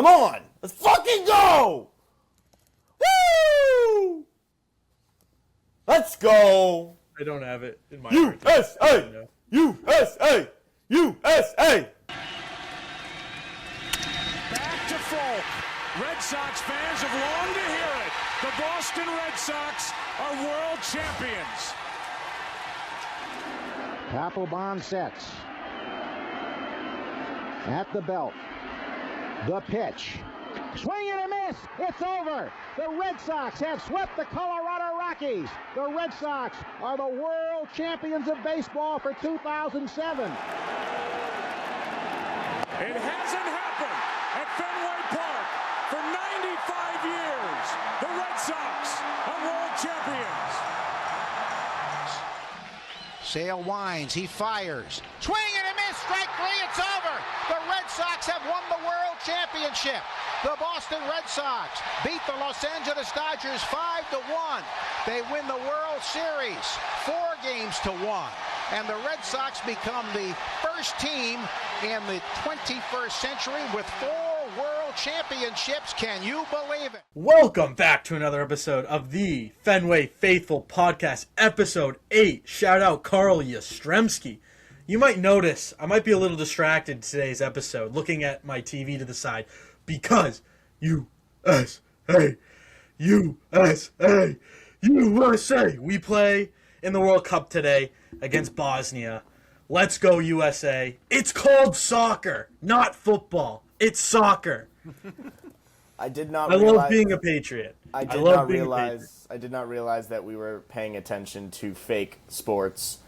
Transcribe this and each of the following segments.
Come on. Let's fucking go. Woo! Let's go. I don't have it in my USA! USA! USA! Back to Folk. Red Sox fans have longed to hear it. The Boston Red Sox are world champions. Papelbon sets. At the belt. The pitch. Swing and a miss. It's over. The Red Sox have swept the Colorado Rockies. The Red Sox are the world champions of baseball for 2007. It hasn't happened at Fenway Park for 95 years. The Red Sox are world champions. Sale winds. He fires. Swing and a miss. Strike three. It's over. The Red Sox have won the world championship. The Boston Red Sox beat the Los Angeles Dodgers 5-1. They win the World Series 4-1. And the Red Sox become the first team in the 21st century with 4 world championships. Can you believe it? Welcome back to another episode of the Fenway Faithful Podcast, episode 8. Shout out Carl Yastrzemski. You might notice I might be a little distracted in today's episode, looking at my TV to the side, because USA, we play in the World Cup today against Bosnia. Let's go USA. It's called soccer, not football. It's soccer. I love being a patriot. I did not realize that we were paying attention to fake sports.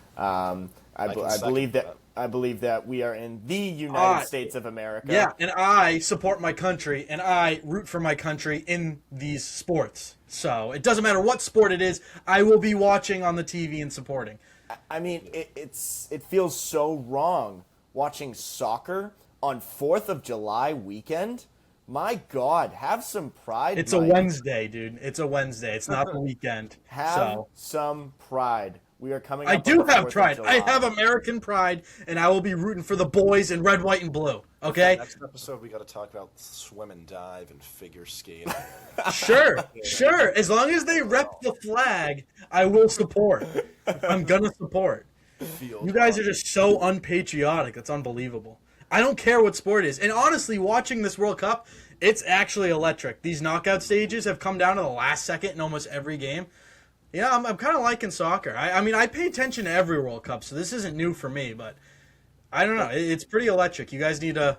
I believe that we are in the United States of America. Yeah, and I support my country, and I root for my country in these sports. So it doesn't matter what sport it is, I will be watching on the TV and supporting. I mean, it feels so wrong watching soccer on 4th of July weekend. My God, have some pride. It's Mike. A Wednesday, dude. It's a Wednesday. It's not the weekend. Have some pride. We are coming up I do have pride. I have American pride, and I will be rooting for the boys in red, white, and blue. Okay? Next episode, we got to talk about swim and dive and figure skating. Sure. As long as they rep the flag, I will support. I'm going to support. You guys are just so unpatriotic. It's unbelievable. I don't care what sport it is. And honestly, watching this World Cup, it's actually electric. These knockout stages have come down to the last second in almost every game. Yeah, I'm kind of liking soccer. I mean, I pay attention to every World Cup, so this isn't new for me, but I don't know. It's pretty electric. You guys need to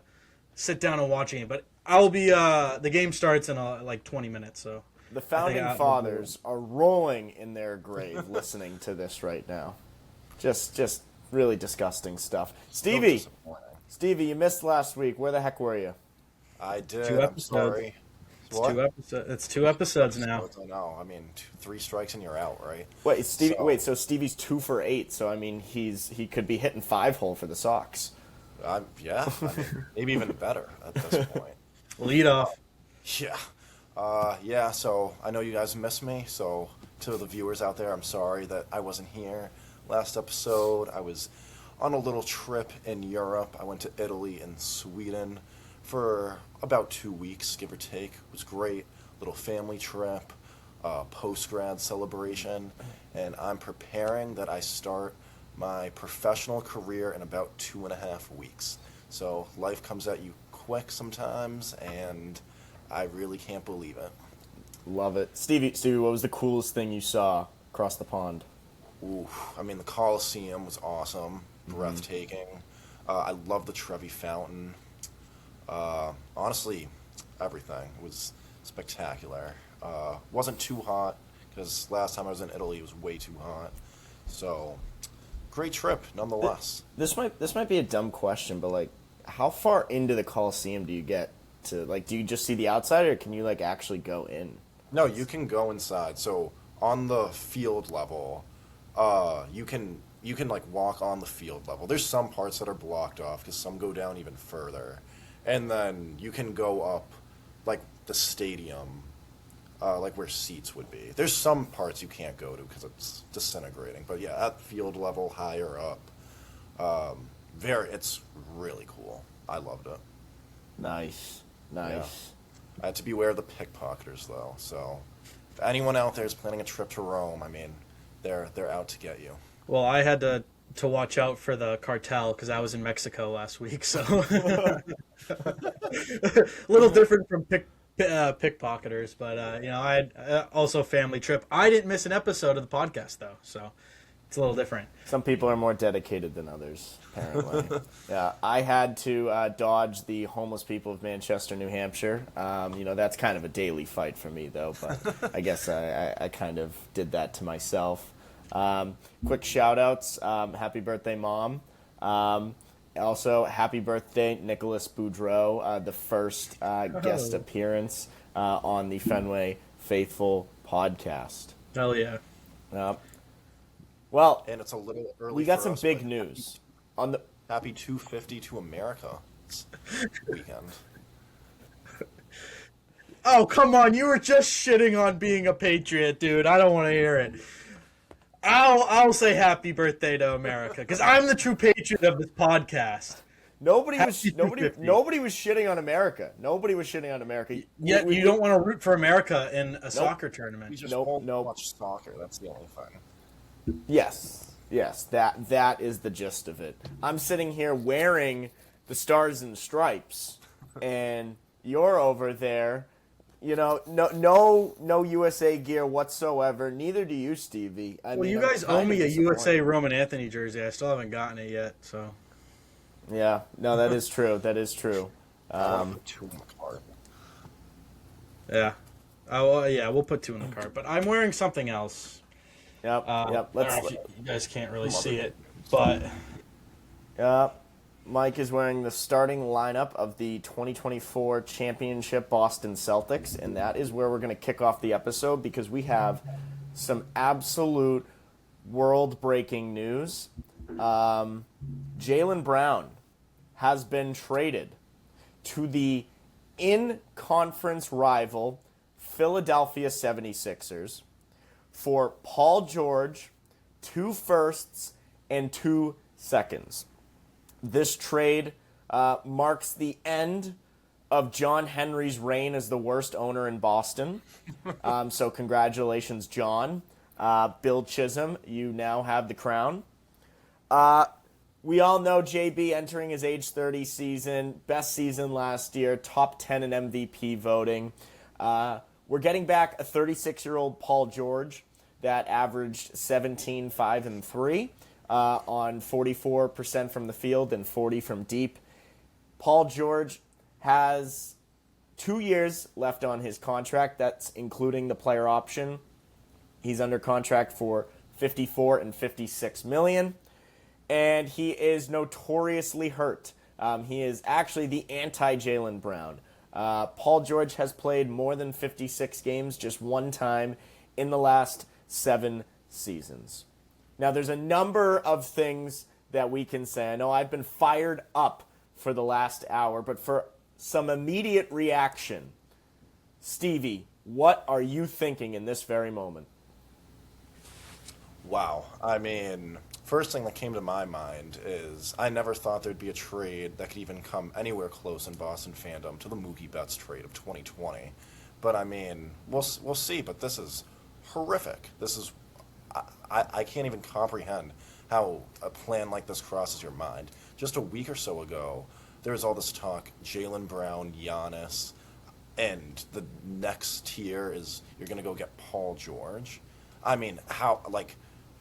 sit down and watch it. But I'll be the game starts in like 20 minutes, so the founding fathers are rolling in their grave listening to this right now. Just really disgusting stuff. Stevie, you missed last week. Where the heck were you? I did. 2 episodes. I'm sorry. It's 2 episodes now. I know. I mean, 3 strikes and you're out, right? Wait, so Stevie's 2 for 8. So I mean, he could be hitting 5-hole for the Sox. Yeah. I mean, maybe even better at this point. Lead off. Yeah. So I know you guys miss me. So to the viewers out there, I'm sorry that I wasn't here last episode. I was on a little trip in Europe. I went to Italy and Sweden for about 2 weeks, give or take. It was great. Little family trip, post-grad celebration, and I'm preparing that I start my professional career in about 2.5 weeks. So life comes at you quick sometimes, and I really can't believe it. Love it. Stevie, what was the coolest thing you saw across the pond? Ooh, I mean, the Coliseum was awesome, breathtaking. I love the Trevi Fountain. Honestly, everything was spectacular. Wasn't too hot, because last time I was in Italy it was way too hot. So, great trip nonetheless. This might be a dumb question, but like, how far into the Coliseum do you get to? Like, do you just see the outside, or can you like actually go in? No, you can go inside. So on the field level, you can like walk on the field level. There's some parts that are blocked off because some go down even further. And then you can go up, like, the stadium, like where seats would be. There's some parts you can't go to because it's disintegrating. But, yeah, at field level, higher up, it's really cool. I loved it. Nice. Nice. I had to beware of the pickpocketers, though. So, if anyone out there is planning a trip to Rome, I mean, they're out to get you. Well, I had to watch out for the cartel because I was in Mexico last week, so a little different from pickpocketers. But I had also a family trip. I didn't miss an episode of the podcast though, so it's a little different. Some people are more dedicated than others, apparently. Yeah, I had to dodge the homeless people of Manchester, New Hampshire. That's kind of a daily fight for me, though, but I guess I kind of did that to myself. Quick shout-outs. Happy birthday, Mom. Also, happy birthday, Nicholas Boudreau, the first guest appearance on the Fenway Faithful podcast. Hell yeah. Well, And it's a little early. we got for some us, big but news. On the Happy 250 to America weekend. Oh, come on. You were just shitting on being a Patriot, dude. I don't want to hear it. I'll say happy birthday to America because I'm the true patriot of this podcast. Nobody was Happy 250. nobody was shitting on America. Nobody was shitting on America. Yet you don't want to root for America in a soccer We tournament. just Nope, won't nope. watch soccer. That's the only thing. Yes, that is the gist of it. I'm sitting here wearing the Stars and Stripes, and you're over there. No USA gear whatsoever. Neither do you, Stevie. Well, you guys owe me a USA Roman Anthony jersey. I still haven't gotten it yet, so. Yeah, no, that is true. That is true. Two in the cart. Yeah. We'll put 2 in the cart. But I'm wearing something else. Yep. I don't know if you guys can't really see it, but Mike is wearing the starting lineup of the 2024 championship Boston Celtics, and that is where we're going to kick off the episode because we have some absolute world-breaking news. Jaylen Brown has been traded to the in-conference rival Philadelphia 76ers for Paul George, 2 firsts, and 2 seconds. This trade marks the end of John Henry's reign as the worst owner in Boston. So congratulations, John. Bill Chisholm, you now have the crown. We all know JB entering his age 30 season, best season last year, top 10 in MVP voting. We're getting back a 36-year-old Paul George that averaged 17, 5, and 3. On 44% from the field and 40 from deep. Paul George has 2 years left on his contract. That's including the player option. He's under contract for $54 and $56 million, and he is notoriously hurt. He is actually the anti-Jaylen Brown. Paul George has played more than 56 games just one time in the last 7 seasons. Now, there's a number of things that we can say. I know I've been fired up for the last hour, but for some immediate reaction, Stevie, what are you thinking in this very moment? Wow. I mean, first thing that came to my mind is I never thought there'd be a trade that could even come anywhere close in Boston fandom to the Mookie Betts trade of 2020. But I mean, we'll see. But this is horrific. This is I can't even comprehend how a plan like this crosses your mind. Just a week or so ago, there was all this talk, Jaylen Brown, Giannis, and the next tier is you're going to go get Paul George. I mean,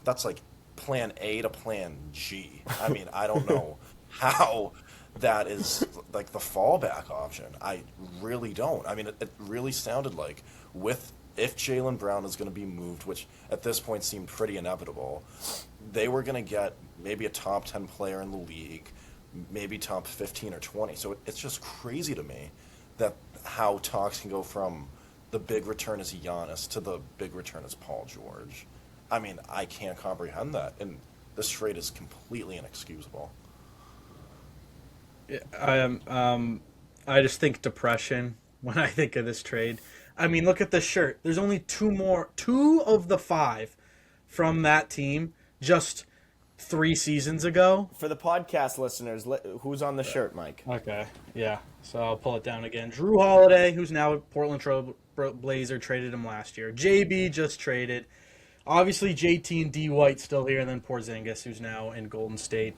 that's like plan A to plan G. I mean, I don't know how that is like the fallback option. I really don't. I mean, it really sounded like if Jaylen Brown is going to be moved, which at this point seemed pretty inevitable, they were going to get maybe a top 10 player in the league, maybe top 15 or 20. So it's just crazy to me that how talks can go from the big return as Giannis to the big return as Paul George. I mean, I can't comprehend that, and this trade is completely inexcusable. I just think depression when I think of this trade. I mean, look at this shirt. There's only 2 of the 5 from that team just 3 seasons ago. For the podcast listeners, who's on the shirt, Mike? Okay, yeah. So I'll pull it down again. Drew Holiday, who's now a Portland Trail Blazer, traded him last year. JB just traded. Obviously, JT and D White still here, and then Porzingis, who's now in Golden State,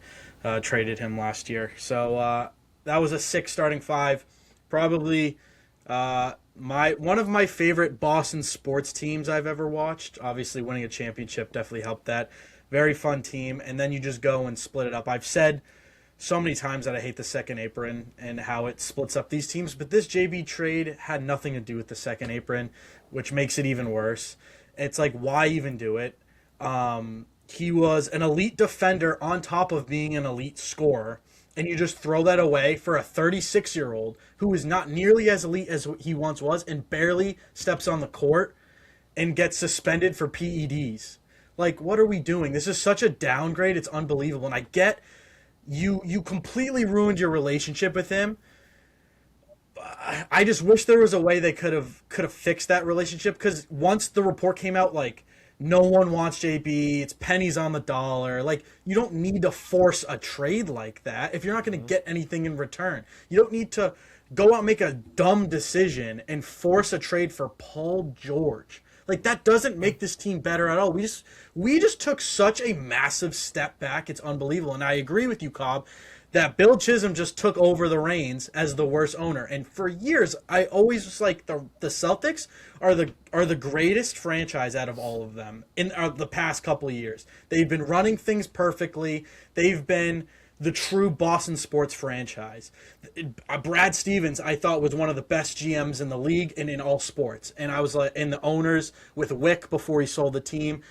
traded him last year. So that was a 6 starting 5. Probably one of my favorite Boston sports teams I've ever watched. Obviously, winning a championship definitely helped that. Very fun team, and then you just go and split it up. I've said so many times that I hate the second apron and how it splits up these teams, but this JB trade had nothing to do with the second apron, which makes it even worse. It's like, why even do it? He was an elite defender on top of being an elite scorer, and you just throw that away for a 36-year-old who is not nearly as elite as he once was and barely steps on the court and gets suspended for PEDs. Like, what are we doing? This is such a downgrade. It's unbelievable. And I get you completely ruined your relationship with him. I just wish there was a way they could have fixed that relationship, because once the report came out, like, no one wants JB, it's pennies on the dollar. Like, you don't need to force a trade like that if you're not going to get anything in return. You don't need to go out and make a dumb decision and force a trade for Paul George. Like, that doesn't make this team better at all. We just took such a massive step back. It's unbelievable. And I agree with you, Cobb, that Bill Chisholm just took over the reins as the worst owner. And for years, I always was like, the Celtics are the greatest franchise out of all of them in the past couple of years. They've been running things perfectly. They've been the true Boston sports franchise. Brad Stevens, I thought, was one of the best GMs in the league and in all sports. And I was like, and the owners with Wick before he sold the team.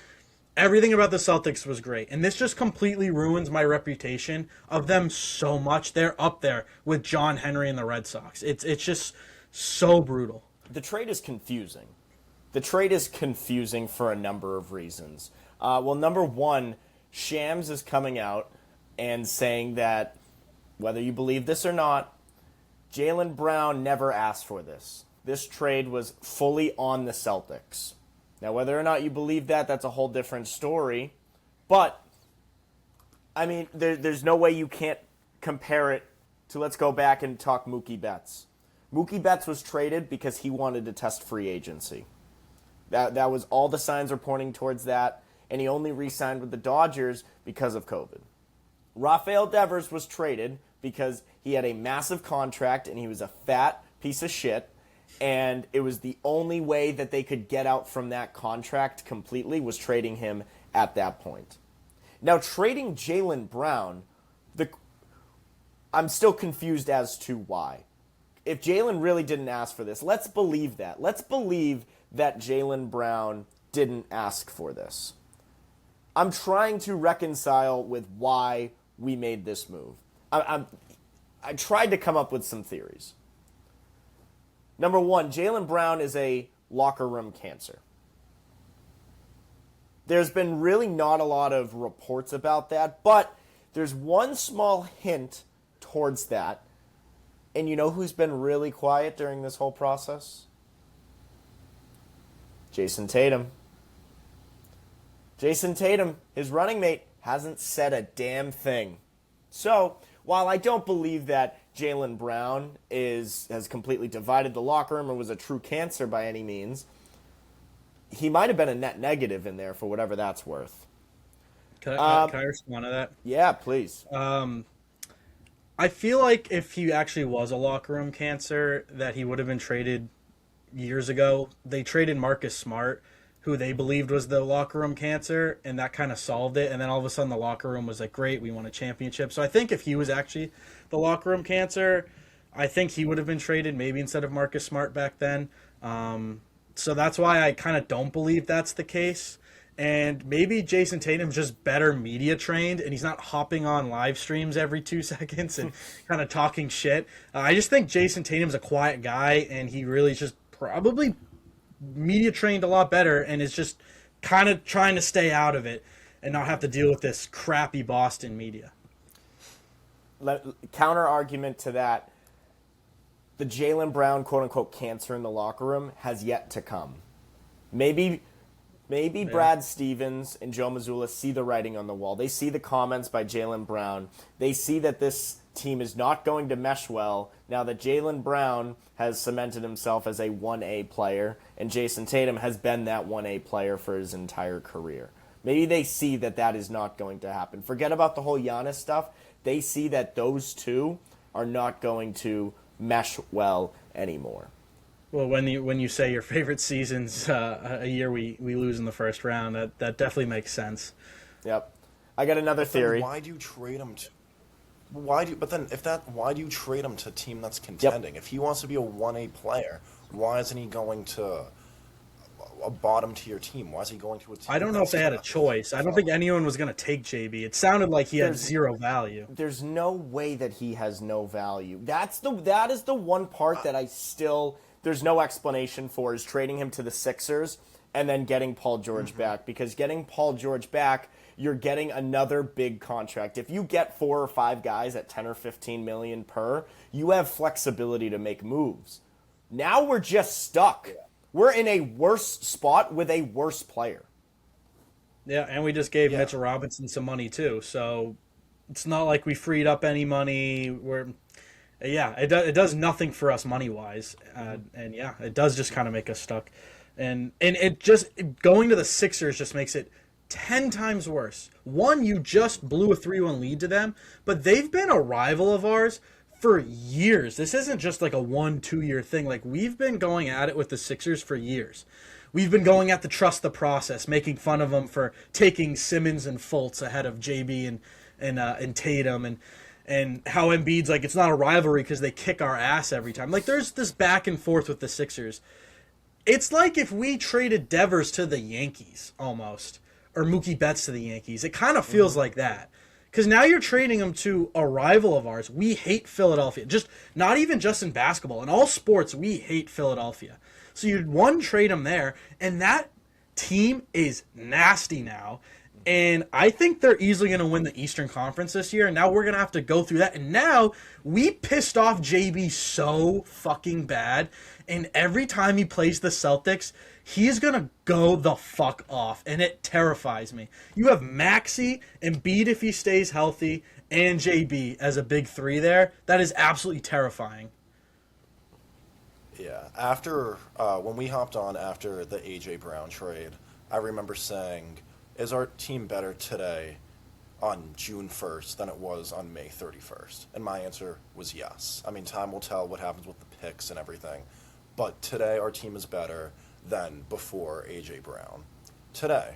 Everything about the Celtics was great. And this just completely ruins my reputation of them so much. They're up there with John Henry and the Red Sox. It's just so brutal. The trade is confusing. The trade is confusing for a number of reasons. Well, number one, Shams is coming out and saying that, whether you believe this or not, Jaylen Brown never asked for this. This trade was fully on the Celtics. Now, whether or not you believe that, that's a whole different story. But, I mean, there's no way you can't compare it to, let's go back and talk Mookie Betts. Mookie Betts was traded because he wanted to test free agency. That was all the signs were pointing towards that, and he only re-signed with the Dodgers because of COVID. Rafael Devers was traded because he had a massive contract and he was a fat piece of shit, and it was the only way that they could get out from that contract completely was trading him at that point. Now, trading Jaylen Brown, I'm still confused as to why. If Jaylen really didn't ask for this, let's believe that. Let's believe that Jaylen Brown didn't ask for this. I'm trying to reconcile with why we made this move. I tried to come up with some theories. Number one, Jaylen Brown is a locker room cancer. There's been really not a lot of reports about that, but there's one small hint towards that. And you know who's been really quiet during this whole process? Jason Tatum. Jason Tatum, his running mate, hasn't said a damn thing. So, while I don't believe that Jaylen Brown has completely divided the locker room or was a true cancer by any means, he might have been a net negative in there for whatever that's worth. Can I respond to that? Yeah, please. I feel like if he actually was a locker room cancer, that he would have been traded years ago. They traded Marcus Smart, who they believed was the locker room cancer, and that kind of solved it. And then all of a sudden the locker room was like, great, we won a championship. So I think if he was actually the locker room cancer, I think he would have been traded maybe instead of Marcus Smart back then. So that's why I kind of don't believe that's the case. And maybe Jason Tatum's just better media trained, and he's not hopping on live streams every 2 seconds and kind of talking shit. I just think Jason Tatum's a quiet guy, and he really is just probably media trained a lot better and is just kind of trying to stay out of it and not have to deal with this crappy Boston media. Counter argument to that, the Jaylen Brown quote-unquote cancer in the locker room has yet to come. Maybe Brad Stevens and Joe Mazzulla see the writing on the wall. They see the comments by Jaylen Brown. They see that this team is not going to mesh well now that Jaylen Brown has cemented himself as a 1A player and Jason Tatum has been that 1A player for his entire career. Maybe they see that that is not going to happen. Forget about the whole Giannis stuff. They see that those two are not going to mesh well anymore. Well, when you say your favorite season's a year we lose in the first round, that definitely makes sense. Yep. I got another theory. Why do you trade him to? Why do you trade him to a team that's contending? If he wants to be a 1A player, why isn't he going to a bottom tier team? Why is he going to a team? I don't know if they had a choice. I don't think anyone was going to take JB. It sounded like he had zero value. There's no way that he has no value. That is the one part that I still there's no explanation for is trading him to the Sixers and then getting Paul George back, because getting Paul George back, you're getting another big contract. If you get 4 or 5 guys at 10 or 15 million per, you have flexibility to make moves. Now we're just stuck. We're in a worse spot with a worse player. Yeah, and we just gave Mitchell Robinson some money too, so it's not like we freed up any money. It does nothing for us money wise, and it does just kind of make us stuck. And it just going to the Sixers just makes it 10 times worse. One, you just blew a 3-1 lead to them, but they've been a rival of ours for years. This isn't just like a 1-2 year thing. Like, we've been going at it with the Sixers for years. We've been going at the trust the process, making fun of them for taking Simmons and Fultz ahead of JB and Tatum, and how Embiid's like, it's not a rivalry because they kick our ass every time. Like, there's this back and forth with the Sixers. It's like if we traded Devers to the Yankees almost, or Mookie Betts to the Yankees. It kind of feels like that. Because now you're trading them to a rival of ours. We hate Philadelphia. Not even just in basketball. In all sports, we hate Philadelphia. So you'd trade them there, and that team is nasty now. And I think they're easily going to win the Eastern Conference this year. And now we're going to have to go through that. And now we pissed off JB so fucking bad. And every time he plays the Celtics, he's going to go the fuck off. And it terrifies me. You have Maxey, Embiid if he stays healthy, and JB as a big three there. That is absolutely terrifying. Yeah. After when we hopped on after the A.J. Brown trade, I remember saying, is our team better today on June 1st than it was on May 31st? And my answer was yes. I mean, time will tell what happens with the picks and everything. But today our team is better than before A.J. Brown. Today,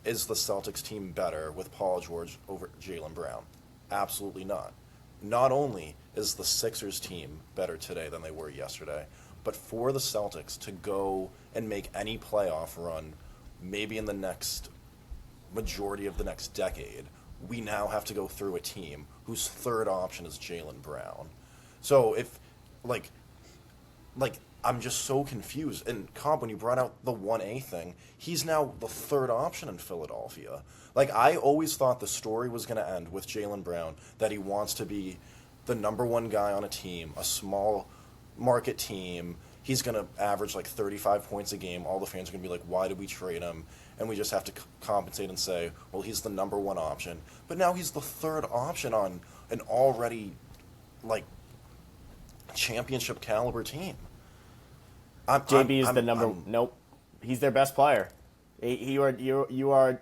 is the Celtics team better with Paul George over Jaylen Brown? Absolutely not. Not only is the Sixers team better today than they were yesterday, but for the Celtics to go and make any playoff run, maybe in the next majority of the next decade, we now have to go through a team whose third option is Jaylen Brown. So if, like, I'm just so confused. And Cobb, when you brought out the 1A thing, he's now the third option in Philadelphia. Like, I always thought the story was going to end with Jaylen Brown, that he wants to be the number one guy on a team, a small market team. He's going to average like 35 points a game. All the fans are going to be like, why did we trade him? And we just have to compensate and say, well, he's the number one option. But now he's the third option on an already, like, championship caliber team. JB is the number. Nope, he's their best player. You are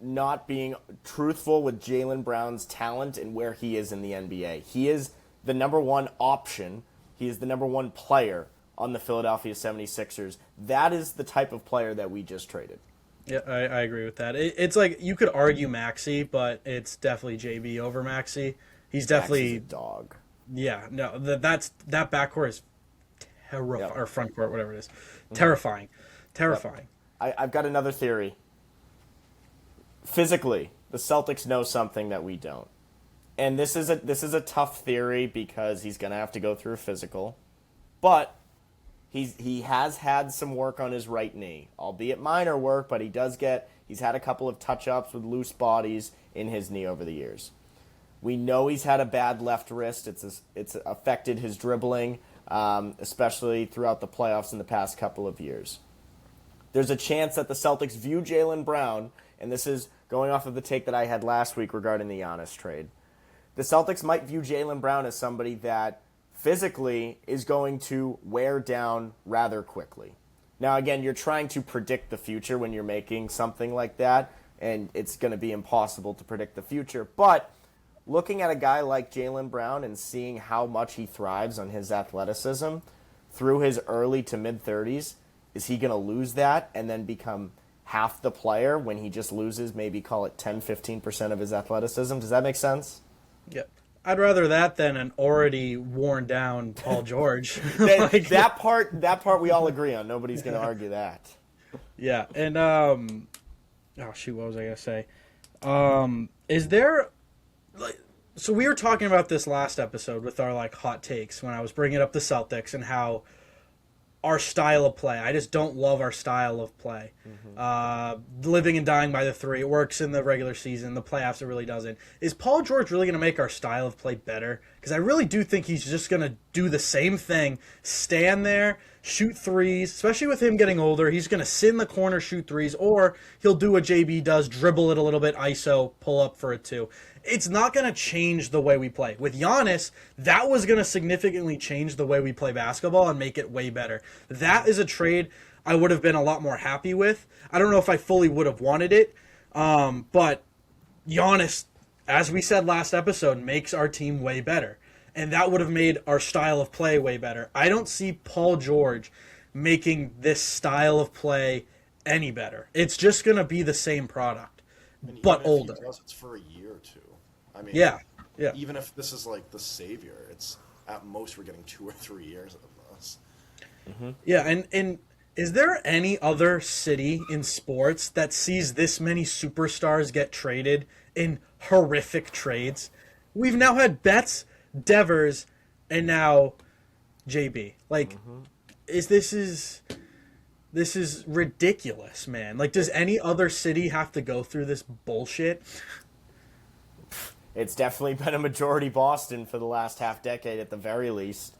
not being truthful with Jaylen Brown's talent and where he is in the NBA. He is the number one option. He is the number one player on the Philadelphia 76ers. That is the type of player that we just traded. Yeah, I agree with that. It's like you could argue Maxey, but it's definitely JB over Maxey. He's definitely Maxey's a dog. Yeah, no, that backcourt is terrifying, or front court, whatever it is, terrifying. Yep. I've got another theory. Physically, the Celtics know something that we don't, and this is a tough theory because he's going to have to go through a physical, but he has had some work on his right knee, albeit minor work, but he's had a couple of touch-ups with loose bodies in his knee over the years. We know he's had a bad left wrist. It's affected his dribbling, especially throughout the playoffs in the past couple of years. There's a chance that the Celtics view Jaylen Brown, and this is going off of the take that I had last week regarding the Giannis trade. the Celtics might view Jaylen Brown as somebody that physically is going to wear down rather quickly. Now, again, you're trying to predict the future when you're making something like that, and it's going to be impossible to predict the future. But looking at a guy like Jaylen Brown and seeing how much he thrives on his athleticism through his early to mid-30s, is he going to lose that and then become half the player when he just loses maybe call it 10-15% of his athleticism? Does that make sense? Yep. I'd rather that than an already worn down Paul George. that part we all agree on. Nobody's going to argue that. Yeah, and oh shoot, what was I gonna say? Is there so we were talking about this last episode with our hot takes when I was bringing up the Celtics and how our style of play. I just don't love our style of play. Living and dying by the three. It works in the regular season. The playoffs, it really doesn't. Is Paul George really going to make our style of play better? Because I really do think he's just going to do the same thing. Stand there, shoot threes, especially with him getting older. He's going to sit in the corner, shoot threes, or he'll do what JB does, dribble it a little bit, ISO, pull up for a two. It's not going to change the way we play. With Giannis, that was going to significantly change the way we play basketball and make it way better. That is a trade I would have been a lot more happy with. I don't know if I fully would have wanted it, but Giannis, as we said last episode, makes our team way better. And that would have made our style of play way better. I don't see Paul George making this style of play any better. It's just going to be the same product, but older. If he does, it's for a year or two. I mean, yeah. Even if this is the savior, it's at most we're getting 2 or 3 years of this. Yeah, and is there any other city in sports that sees this many superstars get traded in horrific trades? We've now had Betts, Devers, and now JB. This is ridiculous, man. Does any other city have to go through this bullshit? It's definitely been a majority Boston for the last half decade at the very least.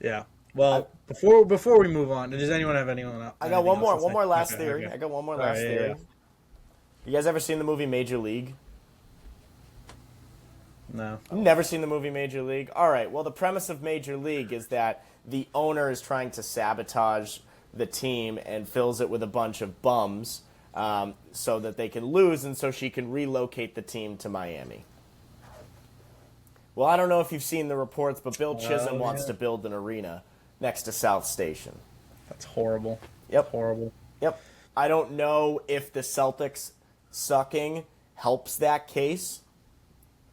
Yeah. Well, before we move on, does anyone have anyone else? I got one more last Okay, theory. okay. I got one more last theory. Yeah. You guys ever seen the movie Major League? No. Never seen the movie Major League? All right. Well, the premise of Major League is that the owner is trying to sabotage the team and fills it with a bunch of bums so that they can lose and so she can relocate the team to Miami. Well, I don't know if you've seen the reports, but Bill Chisholm wants to build an arena next to South Station. That's horrible. Yep. Horrible. Yep. I don't know if the Celtics sucking helps that case.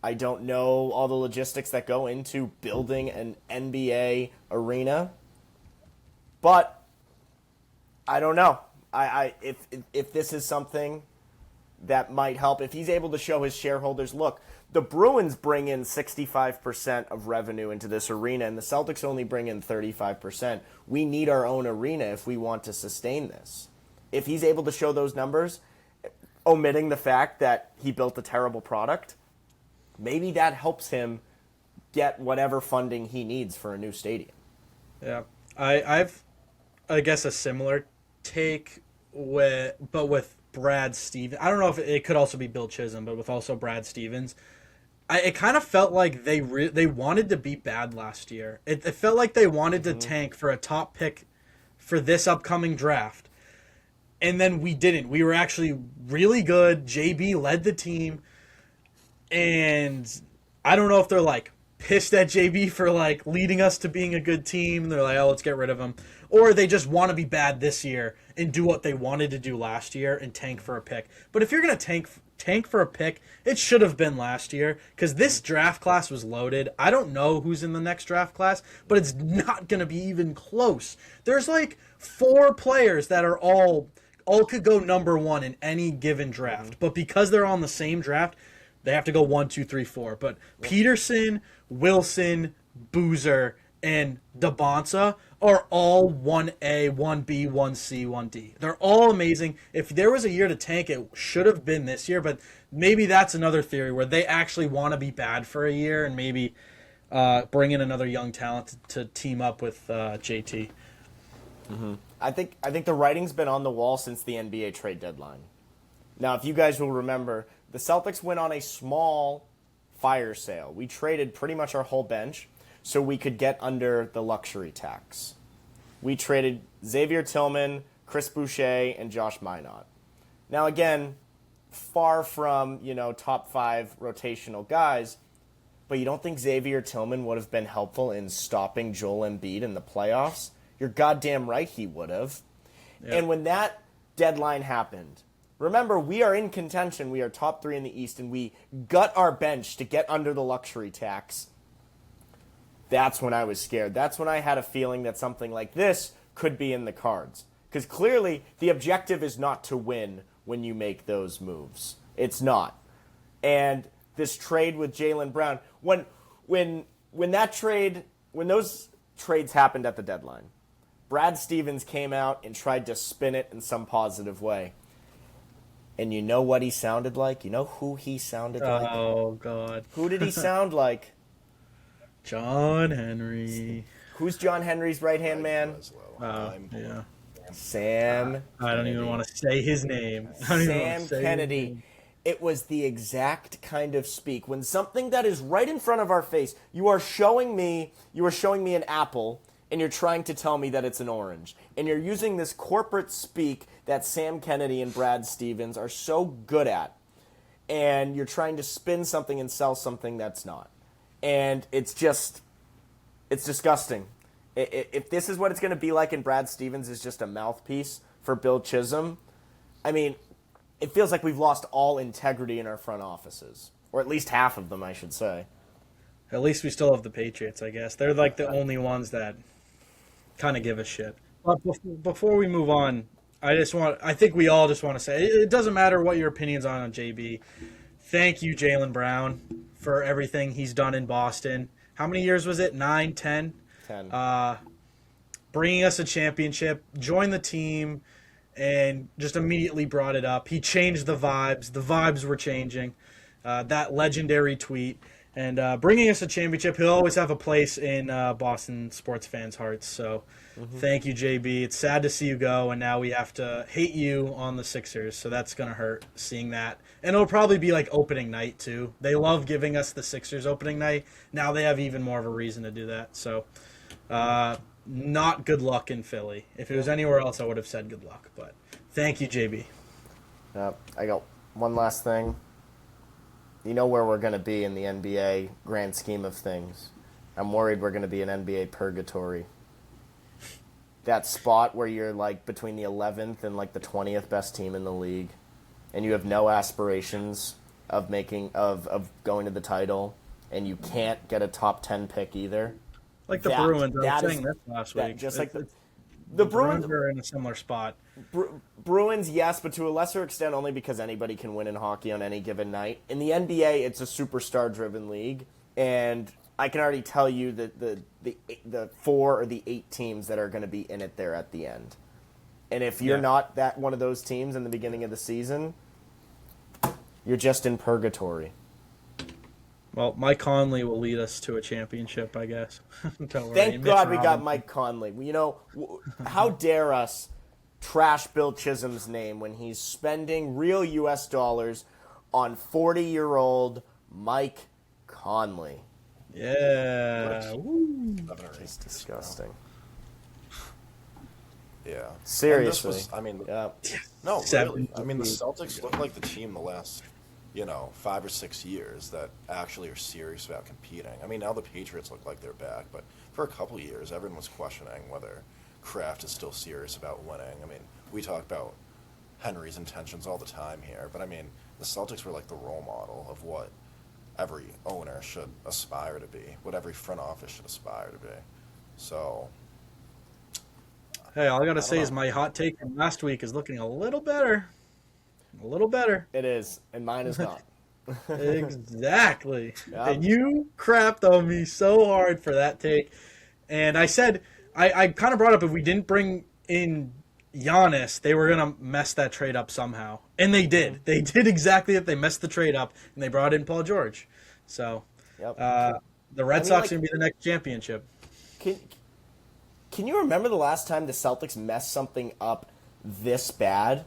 I don't know all the logistics that go into building an NBA arena. But I don't know. If this is something that might help, if he's able to show his shareholders, look, the Bruins bring in 65% of revenue into this arena, and the Celtics only bring in 35%. We need our own arena if we want to sustain this. If he's able to show those numbers, omitting the fact that he built a terrible product, maybe that helps him get whatever funding he needs for a new stadium. Yeah. I've, I guess, a similar take with Brad Stevens. I don't know if it could also be Bill Chisholm, but with also Brad Stevens. It kind of felt like they wanted to be bad last year. It felt like they wanted to tank for a top pick for this upcoming draft. And then we didn't. We were actually really good. JB led the team. And I don't know if they're pissed at JB for leading us to being a good team. They're oh, let's get rid of him. Or they just want to be bad this year and do what they wanted to do last year and tank for a pick. But if you're going to tank for a pick, it should have been last year because this draft class was loaded. I don't know who's in the next draft class, but it's not going to be even close. There's 4 players that are all could go number 1 in any given draft. But because they're on the same draft, they have to go 1, 2, 3, 4. But Peterson, Wilson, Boozer, and DeBonsa are all 1A, 1B, 1C, 1D. They're all amazing. If there was a year to tank, it should have been this year, but maybe that's another theory where they actually want to be bad for a year and maybe bring in another young talent to team up with JT. Mm-hmm. I think the writing's been on the wall since the NBA trade deadline. Now, if you guys will remember, the Celtics went on a small fire sale. We traded pretty much our whole bench so we could get under the luxury tax. We traded Xavier Tillman, Chris Boucher, and Josh Minot. Now, again, far from, top 5 rotational guys, but you don't think Xavier Tillman would have been helpful in stopping Joel Embiid in the playoffs? You're goddamn right he would have. Yep. And when that deadline happened, remember, we are in contention. We are top 3 in the East, and we gut our bench to get under the luxury tax. That's when I was scared. That's when I had a feeling that something like this could be in the cards. Because clearly, the objective is not to win when you make those moves. It's not. And this trade with Jaylen Brown, when those trades happened at the deadline, Brad Stevens came out and tried to spin it in some positive way. And you know what he sounded like? You know who he sounded like? Oh, God. Who did he sound like? John Henry. Who's John Henry's right-hand man? Yeah. Sam. I don't even want to say his name. Sam Kennedy. It was the exact kind of speak. When something that is right in front of our face, you are showing me an apple, and you're trying to tell me that it's an orange. And you're using this corporate speak that Sam Kennedy and Brad Stevens are so good at. And you're trying to spin something and sell something that's not. And it's disgusting. If this is what it's going to be like and Brad Stevens is just a mouthpiece for Bill Chisholm, I mean, it feels like we've lost all integrity in our front offices. Or at least half of them, I should say. At least we still have the Patriots, I guess. They're like the only ones that kind of give a shit. But before we move on, I think we all just want to say, it doesn't matter what your opinions on JB. Thank you, Jaylen Brown, for everything he's done in Boston. How many years was it? 9, 10? 10. Bringing us a championship, joined the team, and just immediately brought it up. He changed the vibes. The vibes were changing. That legendary tweet. And bringing us a championship, he'll always have a place in Boston sports fans' hearts. So thank you, JB. It's sad to see you go, and now we have to hate you on the Sixers. So that's going to hurt, seeing that. And it'll probably be like opening night, too. They love giving us the Sixers opening night. Now they have even more of a reason to do that. So not good luck in Philly. If it was anywhere else, I would have said good luck. But thank you, JB. I got one last thing. You know where we're going to be in the NBA grand scheme of things. I'm worried we're going to be in NBA purgatory. That spot where you're like between the 11th and like the 20th best team in the league, and you have no aspirations of going to the title, and you can't get a top 10 pick either. Like the Bruins, I was saying this last week. Just like the Bruins are in a similar spot. Bruins, yes, but to a lesser extent only because anybody can win in hockey on any given night. In the NBA, it's a superstar-driven league, and I can already tell you that the 4 or the 8 teams that are going to be in it there at the end. And if you're not that one of those teams in the beginning of the season, you're just in purgatory. Well, Mike Conley will lead us to a championship, I guess. Thank God we got Mike Conley. You know, how dare us trash Bill Chisholm's name when he's spending real U.S. dollars on 40-year-old Mike Conley. Yeah. It's disgusting. Yeah. Seriously. No, really. I mean, the Celtics look like the team the last 5 or 6 years that actually are serious about competing. I mean, now the Patriots look like they're back, but for a couple of years, everyone was questioning whether Kraft is still serious about winning. I mean, we talk about Henry's intentions all the time here, but I mean, the Celtics were like the role model of what every owner should aspire to be, what every front office should aspire to be. So, hey, all I got to say is my hot take from last week is looking a little better. A little better. It is, and mine is not. Exactly. Yep. And you crapped on me so hard for that take. And I said, I kind of brought up if we didn't bring in Giannis, they were going to mess that trade up somehow. And they did. They did exactly that. They messed the trade up, and they brought in Paul George. So the Red Sox are going to be the next championship. Can you remember the last time the Celtics messed something up this bad?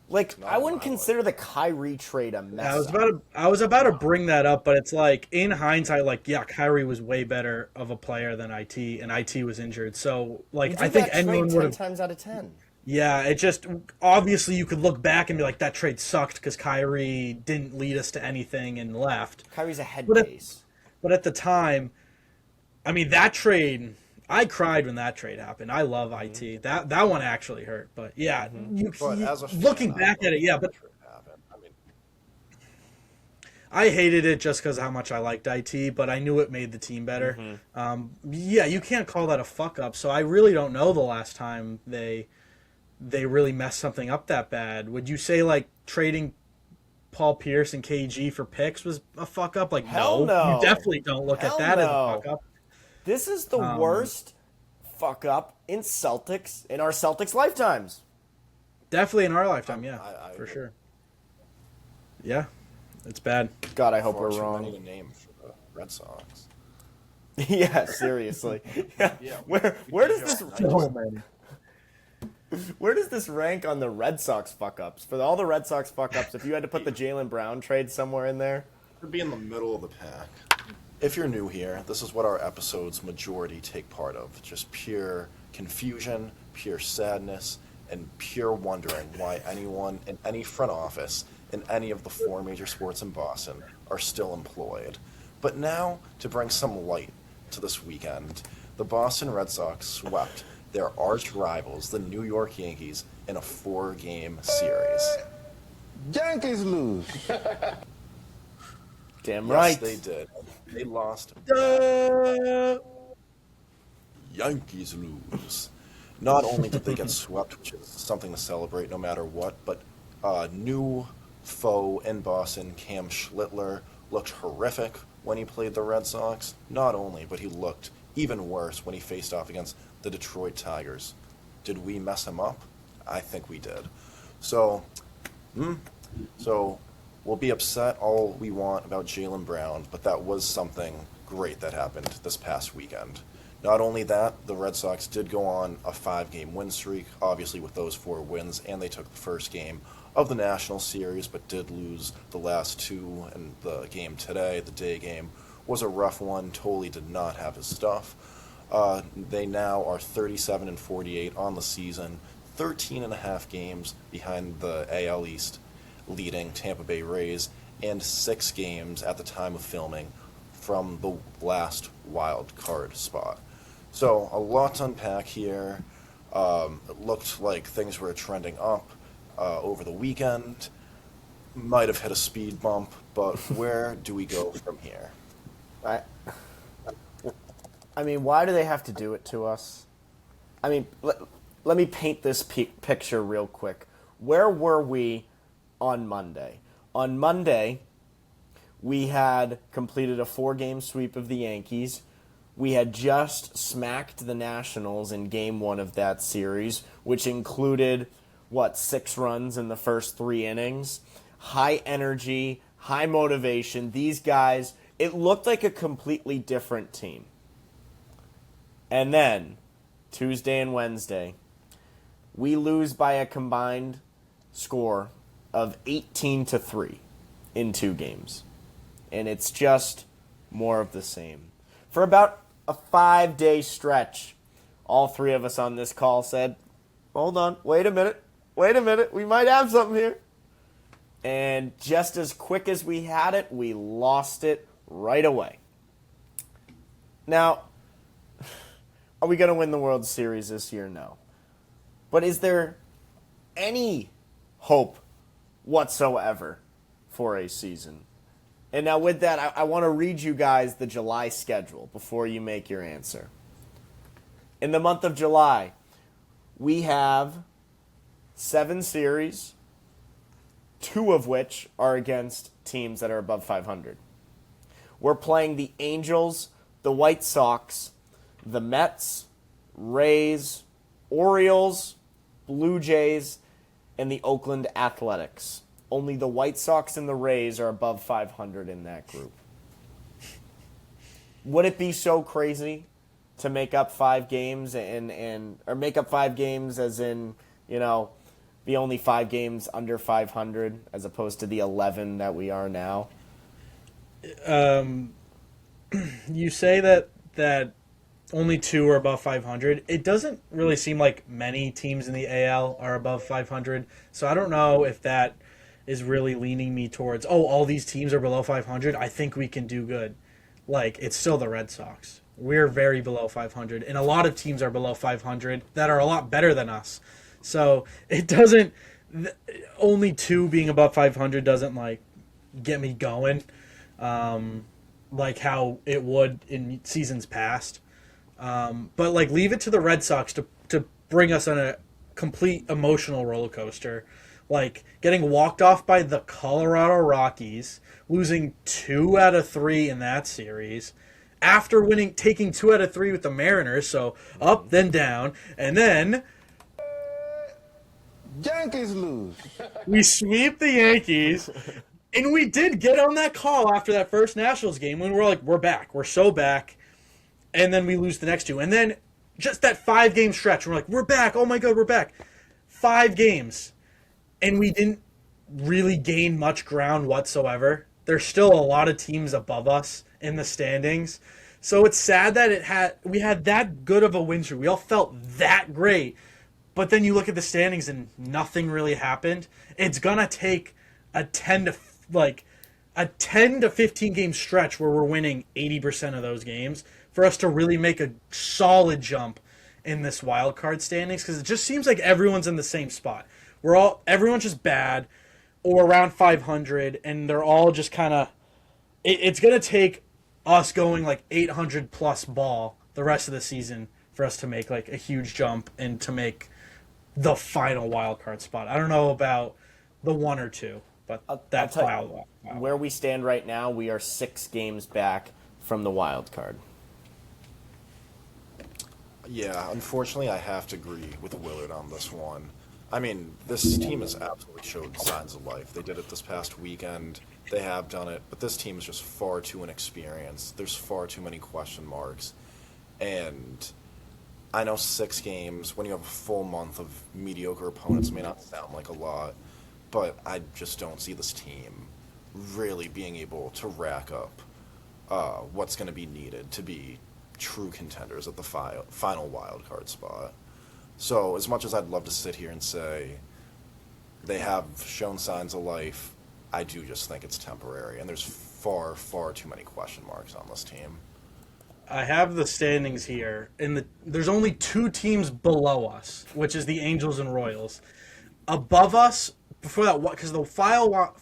Like, Not I in wouldn't my consider the Kyrie trade a mess up. I was about to bring that up, but it's like in hindsight, like Kyrie was way better of a player than IT, and IT was injured. So like You I do think that anyone trade would 10 have. times out of 10. Yeah, it just obviously you could look back and be like that trade sucked because Kyrie didn't lead us to anything and left. Kyrie's a head But case. But at the time, I mean that trade. I cried when that trade happened. I love IT. That one actually hurt. But yeah, But as a fan, looking back at it, yeah, but I mean, I hated it just because of how much I liked IT, but I knew it made the team better. Yeah, you can't call that a fuck up. So I really don't know the last time they really messed something up that bad. Would you say like trading Paul Pierce and KG for picks was a fuck up? Like Hell no. You definitely don't look Hell at that as a no. fuck up. This is the worst fuck up in our Celtics lifetimes. Definitely in our lifetime, yeah, I for agree. sure. Yeah, it's bad. God, I hope we're far too wrong. many to name for the Red Sox. Yeah, seriously. Yeah. Where does this where does this rank on the Red Sox fuck ups? For all the Red Sox fuck ups, if you had to put the Jaylen Brown trade somewhere in there, It'd be in the middle of the pack. If you're new here, this is what our episodes majority take part of. Just pure confusion, pure sadness, and pure wondering why anyone in any front office in any of the 4 major sports in Boston are still employed. But now, to bring some light to this weekend, the Boston Red Sox swept their arch rivals, the New York Yankees, in a 4-game series. Yankees lose. damn Yes, right. they did. They lost. Yankees lose. Not only did they get swept, which is something to celebrate no matter what, but new foe in Boston, Cam Schlittler, looked horrific when he played the Red Sox. Not only, but he looked even worse when he faced off against the Detroit Tigers. Did we mess him up? I think we did. So we'll be upset all we want about Jaylen Brown, but that was something great that happened this past weekend. Not only that, the Red Sox did go on a 5-game win streak, obviously with those 4 wins, and they took the first game of the National Series, but did lose the last 2, and the game today, the day game, was a rough one. Totally did not have his stuff. They now are 37-48 on the season, 13.5 games behind the AL East leading Tampa Bay Rays, and 6 games at the time of filming from the last wild card spot. So a lot to unpack here. It looked like things were trending up over the weekend. Might have hit a speed bump, but where do we go from here? I mean, why do they have to do it to us? I mean, let me paint this picture real quick. Where were we on Monday? On Monday, we had completed a 4-game sweep of the Yankees. We had just smacked the Nationals in Game 1 of that series, which included, 6 runs in the first 3 innings. High energy, high motivation. These guys, it looked like a completely different team. And then, Tuesday and Wednesday, we lose by a combined score of 18-3 in 2 games. And it's just more of the same. For about a 5-day stretch, all 3 of us on this call said, hold on, wait a minute, we might have something here. And just as quick as we had it, we lost it right away. Now, are we going to win the World Series this year? No. But is there any hope whatsoever for a season? And now with that, I want to read you guys the July schedule before you make your answer. In the month of July, we have 7 series, 2 of which are against teams that are above 500. We're playing the Angels, the White Sox, the Mets, Rays, Orioles, Blue Jays, and the Oakland Athletics. Only the White Sox and the Rays are above 500 in that group. Would it be so crazy to make up 5 games or make up 5 games as in, be only 5 games under 500 as opposed to the 11 that we are now? You say that only 2 are above 500. It doesn't really seem like many teams in the AL are above 500. So I don't know if that is really leaning me towards, all these teams are below 500. I think we can do good. Like, it's still the Red Sox. We're very below 500. And a lot of teams are below 500 that are a lot better than us. So it doesn't, only 2 being above 500 doesn't, like, get me going like how it would in seasons past. But like, leave it to the Red Sox to bring us on a complete emotional roller coaster. Like, getting walked off by the Colorado Rockies, losing 2 out of 3 in that series, after taking 2 out of 3 with the Mariners, so up, then down, and then Yankees lose. we sweep the Yankees, and we did get on that call after that first Nationals game when we're like, we're back, we're so back. And then we lose the next 2. And then just that 5-game stretch, we're like, we're back. Oh, my God, we're back. 5 games. And we didn't really gain much ground whatsoever. There's still a lot of teams above us in the standings. So it's sad that we had that good of a win streak. We all felt that great. But then you look at the standings and nothing really happened. It's going to take a 10 to 15 game stretch where we're winning 80% of those games for us to really make a solid jump in this wild card standings, because it just seems like everyone's in the same spot. Everyone's just bad or around 500, and they're all just kind of. It's gonna take us going like 800 plus ball the rest of the season for us to make like a huge jump and to make the final wild card spot. I don't know about the 1 or 2, but that's wild. Where we stand right now, we are 6 games back from the wild card. Yeah, unfortunately, I have to agree with Willard on this one. I mean, this team has absolutely showed signs of life. They did it this past weekend. They have done it, but this team is just far too inexperienced. There's far too many question marks. And I know 6 games, when you have a full month of mediocre opponents, may not sound like a lot, but I just don't see this team really being able to rack up what's going to be needed to be true contenders at the final wild card spot. So as much as I'd love to sit here and say they have shown signs of life, I do just think it's temporary, and there's far, far too many question marks on this team. I have the standings here, and there's only 2 teams below us, which is the Angels and Royals. Above us, before that, because the final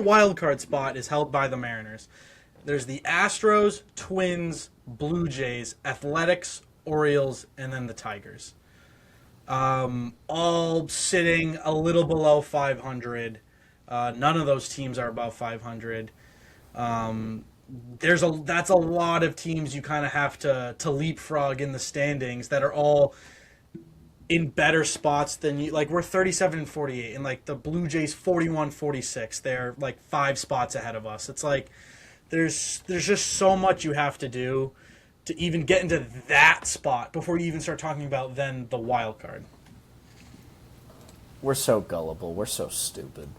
wild card spot is held by the Mariners. There's the Astros, Twins, Blue Jays, Athletics, Orioles, and then the Tigers. All sitting a little below 500. None of those teams are above 500. That's a lot of teams you kind of have to leapfrog in the standings that are all in better spots than you. Like, we're 37 and 48, and like the Blue Jays 41-46. They're like 5 spots ahead of us. It's like there's just so much you have to do to even get into that spot before you even start talking about then the wild card. We're so gullible. We're so stupid.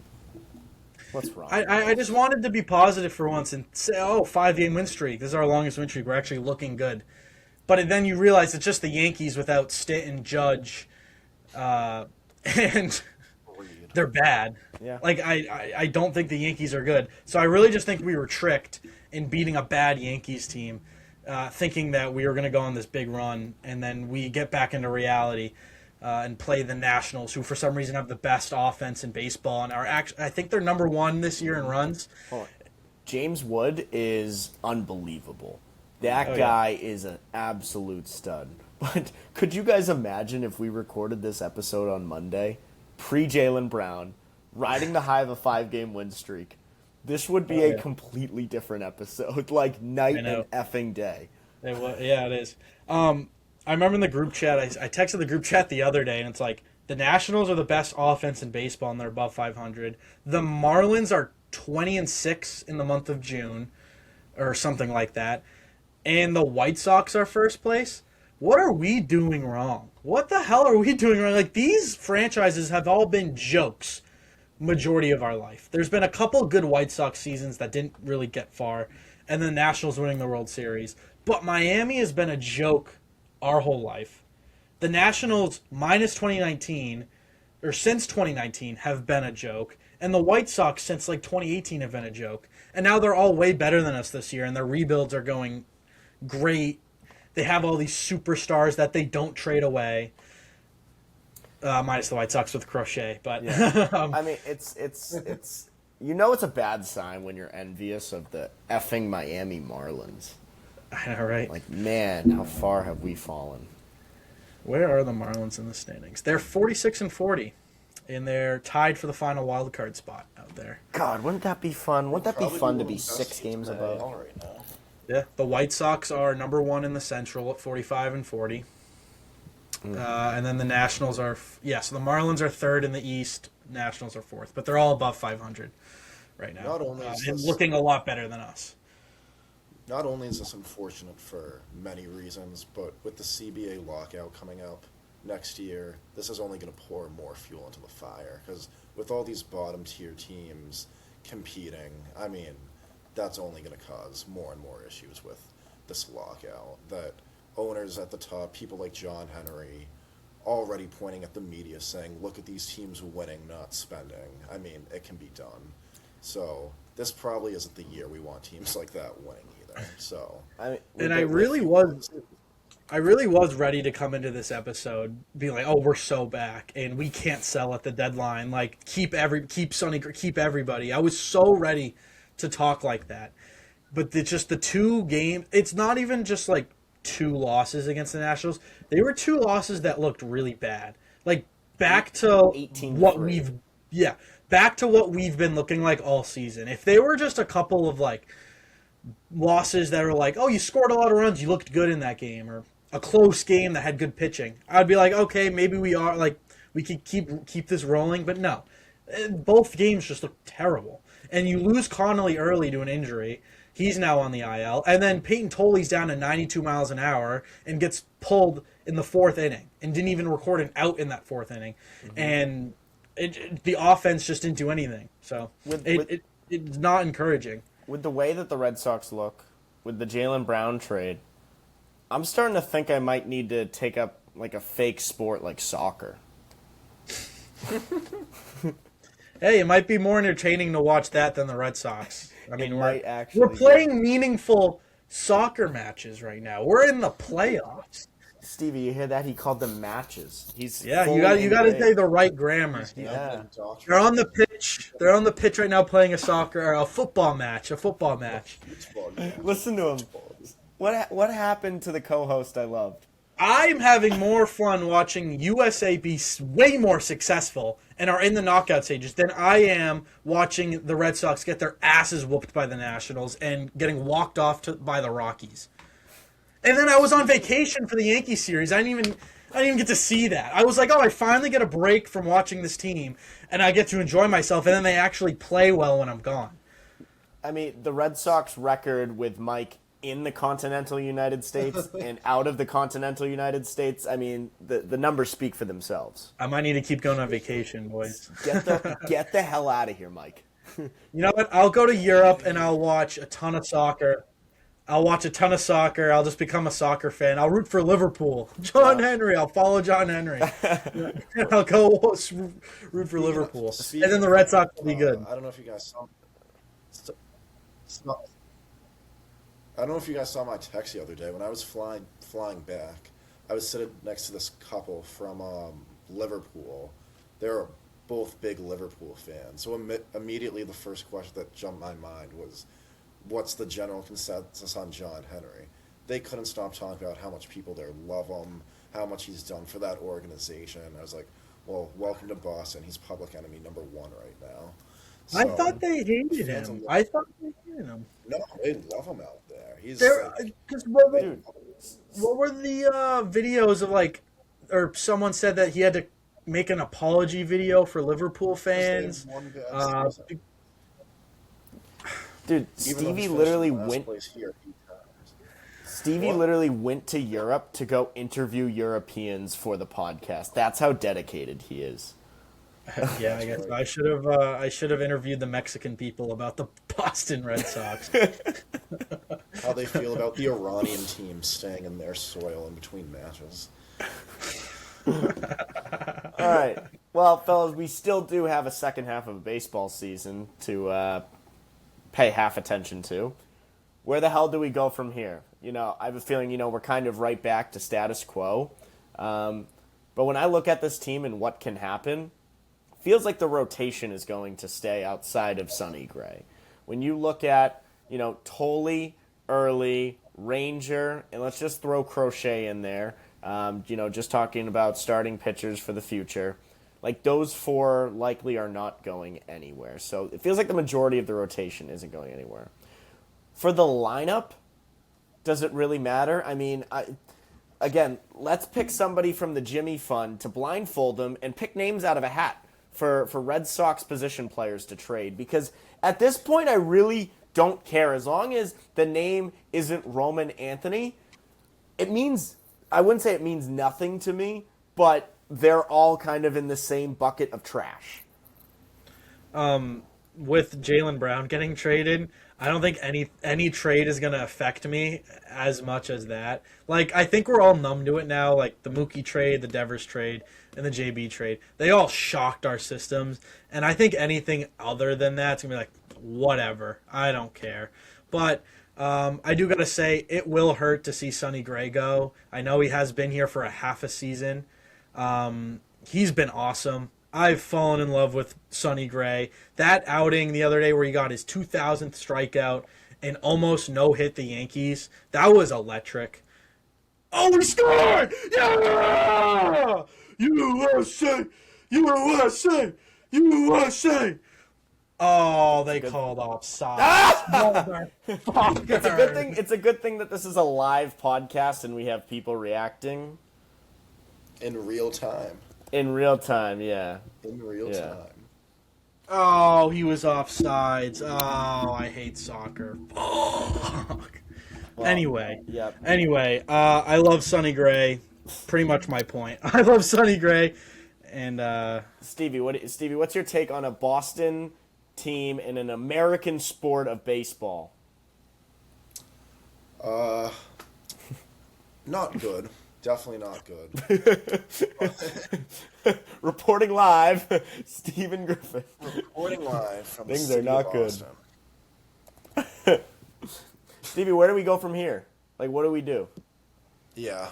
What's wrong? I just wanted to be positive for once and say, 5-game win streak. This is our longest win streak. We're actually looking good. But then you realize it's just the Yankees without Stanton, Judge, and they're bad. Yeah. Like, I don't think the Yankees are good. So I really just think we were tricked in beating a bad Yankees team, thinking that we were going to go on this big run, and then we get back into reality and play the Nationals, who for some reason have the best offense in baseball and are actually, I think they're number 1 this year in runs. James Wood is unbelievable. That guy is an absolute stud. But could you guys imagine if we recorded this episode on Monday, pre-Jaylen Brown, riding the high of a 5-game win streak? This would be a completely different episode, like night and effing day. Yeah, it is. I remember in the group chat, I texted the group chat the other day, and it's like, the Nationals are the best offense in baseball, and they're above 500. The Marlins are 20-6 in the month of June, or something like that. And the White Sox are first place. what are we doing wrong? What the hell are we doing wrong? Like, these franchises have all been jokes majority of our life. There's been a couple good White Sox seasons that didn't really get far, and the Nationals winning the World Series. But Miami has been a joke our whole life. The Nationals, minus 2019, or since 2019, have been a joke. And the White Sox, since like 2018, have been a joke. And now they're all way better than us this year, and their rebuilds are going great. They have all these superstars that they don't trade away. Minus the White Sox with Crochet, but Yeah. I mean, it's it's a bad sign when you're envious of the effing Miami Marlins. I know, right? Like, man, how far have we fallen? Where are the Marlins in the standings? They're 46-40, and they're tied for the final wild card spot out there. God, wouldn't that be fun? Wouldn't that be Probably fun to one of be the best 6 teams games in above? AL right now. Yeah, the White Sox are number 1 in the Central at 45-40. And then the Nationals are, so the Marlins are 3rd in the East, Nationals are 4th, but they're all above 500 right now. Not only is and this- looking a lot better than us. Not only is this unfortunate for many reasons, but with the CBA lockout coming up next year, this is only going to pour more fuel into the fire. Because with all these bottom-tier teams competing, I mean, that's only going to cause more and more issues with this lockout. That owners at the top, people like John Henry, already pointing at the media saying, look at these teams winning, not spending. I mean, it can be done. So this probably isn't the year we want teams like that winning either. So I really was ready to come into this episode be like, oh, we're so back and we can't sell at the deadline. Like, keep everybody. I was so ready to talk like that. But it's just the 2 games. It's not even just like 2 losses against the Nationals. They were 2 losses that looked really bad. Like, back to what we've been looking like all season. If they were just a couple of like losses that are like, oh, you scored a lot of runs, you looked good in that game, or a close game that had good pitching, I'd be like, okay, maybe we are like, we could keep this rolling. But no, both games just look terrible. And you lose Connolly early to an injury. He's now on the IL. And then Peyton Toley's down to 92 miles an hour and gets pulled in the 4th inning and didn't even record an out in that 4th inning. Mm-hmm. And the offense just didn't do anything. So it's not encouraging. With the way that the Red Sox look, with the Jaylen Brown trade, I'm starting to think I might need to take up like a fake sport like soccer. Hey, it might be more entertaining to watch that than the Red Sox. I mean, we're playing meaningful soccer matches right now. We're in the playoffs. Stevie, you hear that? He called them matches. You got to say the right grammar. Yeah. They're on the pitch. They're on the pitch right now playing a football match. Listen to him. What happened to the co-host I loved? I'm having more fun watching USA be way more successful and are in the knockout stages than I am watching the Red Sox get their asses whooped by the Nationals and getting walked off by the Rockies. And then I was on vacation for the Yankee series. I didn't even get to see that. I was like, oh, I finally get a break from watching this team, and I get to enjoy myself, and then they actually play well when I'm gone. I mean, the Red Sox record with Mike in the continental United States and out of the continental United States, I mean, the numbers speak for themselves. I might need to keep going on vacation, boys. Get the hell out of here, Mike. You know what? I'll go to Europe, and I'll watch a ton of soccer. I'll just become a soccer fan. I'll root for Liverpool. John Henry. I'll follow John Henry. I'll go root for Liverpool. And then the Red Sox will be good. I don't know if you guys saw my text the other day. When I was flying back, I was sitting next to this couple from Liverpool. They're both big Liverpool fans. So immediately the first question that jumped my mind was, what's the general consensus on John Henry? They couldn't stop talking about how much people there love him, how much he's done for that organization. I was like, well, welcome to Boston. He's public enemy number 1 right now. So, I thought they hated him. No, they love him out there. What were the videos of, like, or someone said that he had to make an apology video for Liverpool fans? Dude, Stevie literally went. Stevie literally went to Europe to go interview Europeans for the podcast. That's how dedicated he is. Yeah, I guess I should have interviewed the Mexican people about the Boston Red Sox. How they feel about the Iranian team staying in their soil in between matches. All right. Well, fellas, we still do have a second half of a baseball season to pay half attention to. Where the hell do we go from here? I have a feeling, we're kind of right back to status quo. But when I look at this team and what can happen, it feels like the rotation is going to stay outside of Sonny Gray. When you look at, Tolley, Early, Ranger, and let's just throw Crochet in there, just talking about starting pitchers for the future. Like, those four likely are not going anywhere. So it feels like the majority of the rotation isn't going anywhere. For the lineup, does it really matter? I mean, again, let's pick somebody from the Jimmy Fund to blindfold them and pick names out of a hat for Red Sox position players to trade. Because at this point, I really don't care. As long as the name isn't Roman Anthony, it means, I wouldn't say it means nothing to me, but they're all kind of in the same bucket of trash. With Jaylen Brown getting traded, I don't think any trade is going to affect me as much as that. Like, I think we're all numb to it now, like the Mookie trade, the Devers trade, and the JB trade. They all shocked our systems, and I think anything other than that's going to be like, whatever, I don't care. But I do got to say, it will hurt to see Sonny Gray go. I know he has been here for a half a season. He's been awesome. I've fallen in love with Sonny Gray. That outing the other day where he got his 2,000th strikeout and almost no-hit the Yankees, that was electric. Oh, we scored! Yeah! USA! USA! USA! Oh, they called offside. It's a good thing that this is a live podcast and we have people reacting. In real time. In real time, yeah. In real time. Oh, he was offsides. Oh, I hate soccer. Fuck. Well, anyway, yep. I love Sonny Gray. Pretty much my point. I love Sonny Gray. And Stevie, what's your take on a Boston team in an American sport of baseball? Not good. Definitely not good. Reporting live, Stephen Griffin. Reporting live from Things the are not good. Stevie, where do we go from here? Like, what do we do? Yeah.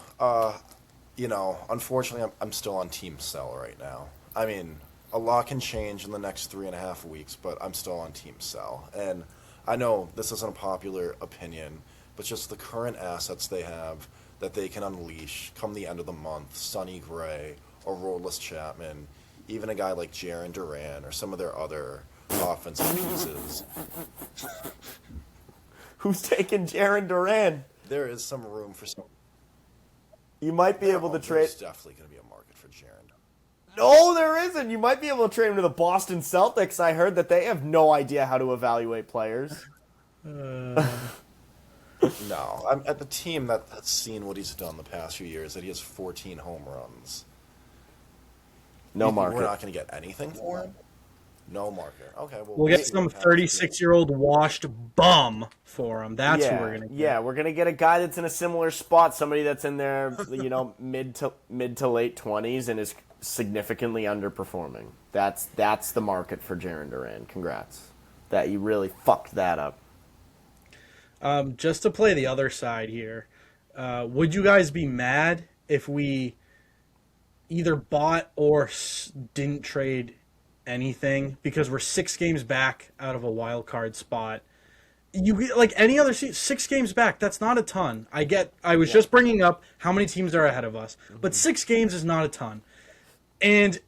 Unfortunately, I'm still on Team Sell right now. I mean, a lot can change in the next 3.5 weeks, but I'm still on Team Sell. And I know this isn't a popular opinion, but just the current assets they have that they can unleash come the end of the month, Sonny Gray, Aroldis Chapman, even a guy like Jaylen Brown or some of their other offensive pieces. Who's taking Jaylen Brown? There is some room for some. You might be able to trade. There's definitely going to be a market for Jaylen. No, there isn't. You might be able to trade him to the Boston Celtics. I heard that they have no idea how to evaluate players. No, I'm at the team that's seen what he's done the past few years, that he has 14 home runs. No market. We're not going to get anything for him? No market. Okay, well, we'll get some 36-year-old washed bum for him. That's what we're going to get. Yeah, we're going to get a guy that's in a similar spot, somebody that's in their, mid to late 20s and is significantly underperforming. That's the market for Jaylen Brown. Congrats. That you really fucked that up. Just to play the other side here, would you guys be mad if we either bought or didn't trade anything because we're 6 games back out of a wild card spot? You like any other 6 games back, that's not a ton. I was just bringing up how many teams are ahead of us, but 6 games is not a ton. And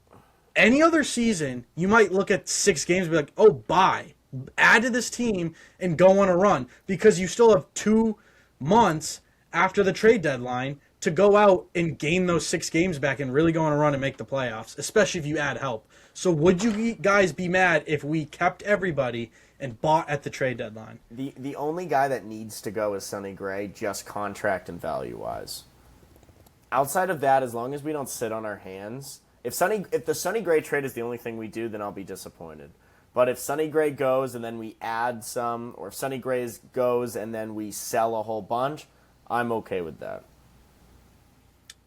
any other season, you might look at 6 games and be like, oh, bye. Add to this team and go on a run because you still have 2 months after the trade deadline to go out and gain those 6 games back and really go on a run and make the playoffs, especially if you add help. So would you guys be mad if we kept everybody and bought at the trade deadline? The only guy that needs to go is Sonny Gray, just contract and value-wise. Outside of that, as long as we don't sit on our hands, if the Sonny Gray trade is the only thing we do, then I'll be disappointed. But if Sonny Gray goes and then we add some, or if Sonny Gray goes and then we sell a whole bunch, I'm okay with that.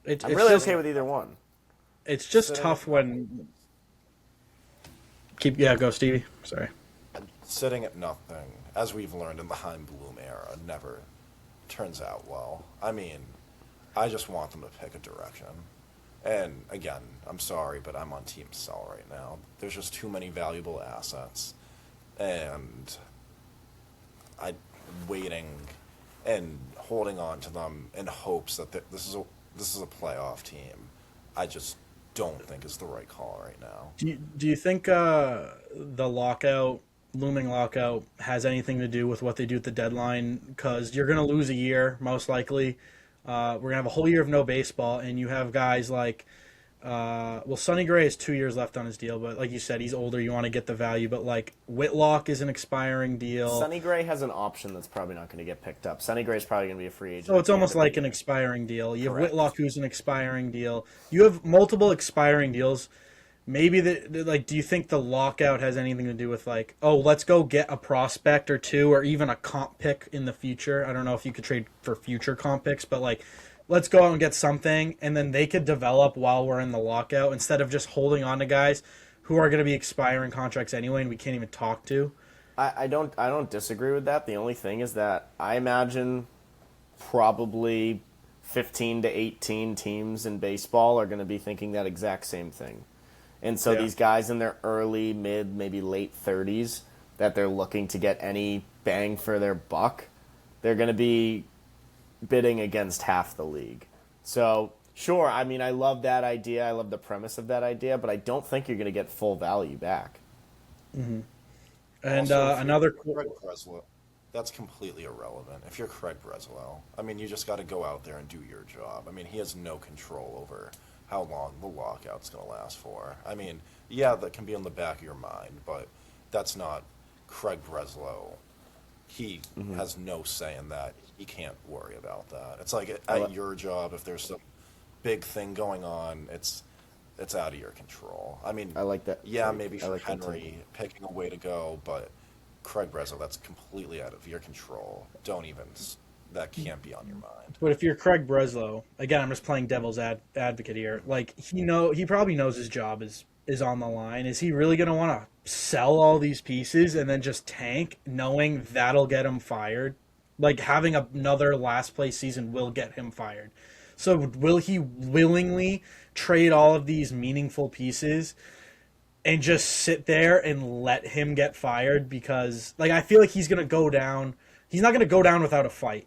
I'm really okay with either one. It's just tough when... Go Stevie. Sorry. Sitting at nothing, as we've learned in the Heim Bloom era, never turns out well. I mean, I just want them to pick a direction. And again, I'm sorry, but I'm on team sell right now. There's just too many valuable assets, and I'm waiting and holding on to them in hopes that this is a playoff team. I just don't think is the right call right now. Do you think the looming lockout has anything to do with what they do at the deadline? Because you're going to lose a year, most likely. We're going to have a whole year of no baseball, and you have guys like, Sonny Gray has 2 years left on his deal, but like you said, he's older, you want to get the value, but like Whitlock is an expiring deal. Sonny Gray has an option that's probably not going to get picked up. Sonny Gray's probably going to be a free agent. So it's almost like an expiring deal. You have Whitlock, who's an expiring deal. You have multiple expiring deals. Maybe do you think the lockout has anything to do with like, oh, let's go get a prospect or two, or even a comp pick in the future? I don't know if you could trade for future comp picks, but like, let's go out and get something, and then they could develop while we're in the lockout instead of just holding on to guys who are going to be expiring contracts anyway and we can't even talk to. I don't disagree with that. The only thing is that I imagine probably 15 to 18 teams in baseball are going to be thinking that exact same thing. And so these guys in their early, mid, maybe late 30s that they're looking to get any bang for their buck, they're going to be bidding against half the league. So, sure, I mean, I love that idea. I love the premise of that idea, but I don't think you're going to get full value back. Mm-hmm. And also, another... Craig Breslow, that's completely irrelevant. If you're Craig Breslow, I mean, you just got to go out there and do your job. I mean, he has no control over how long the lockout's going to last for. I mean, yeah, that can be on the back of your mind, but that's not Craig Breslow. He has no say in that. He can't worry about that. It's like at your job, if there's some big thing going on, it's out of your control. I mean, I like that. Yeah, maybe for Henry picking a way to go, but Craig Breslow, that's completely out of your control. That can't be on your mind. But if you're Craig Breslow, again, I'm just playing devil's advocate here. Like he probably knows his job is on the line. Is he really going to want to sell all these pieces and then just tank, knowing that'll get him fired? Like having another last place season will get him fired. So will he willingly trade all of these meaningful pieces and just sit there and let him get fired? Because like I feel like he's going to go down. He's not going to go down without a fight.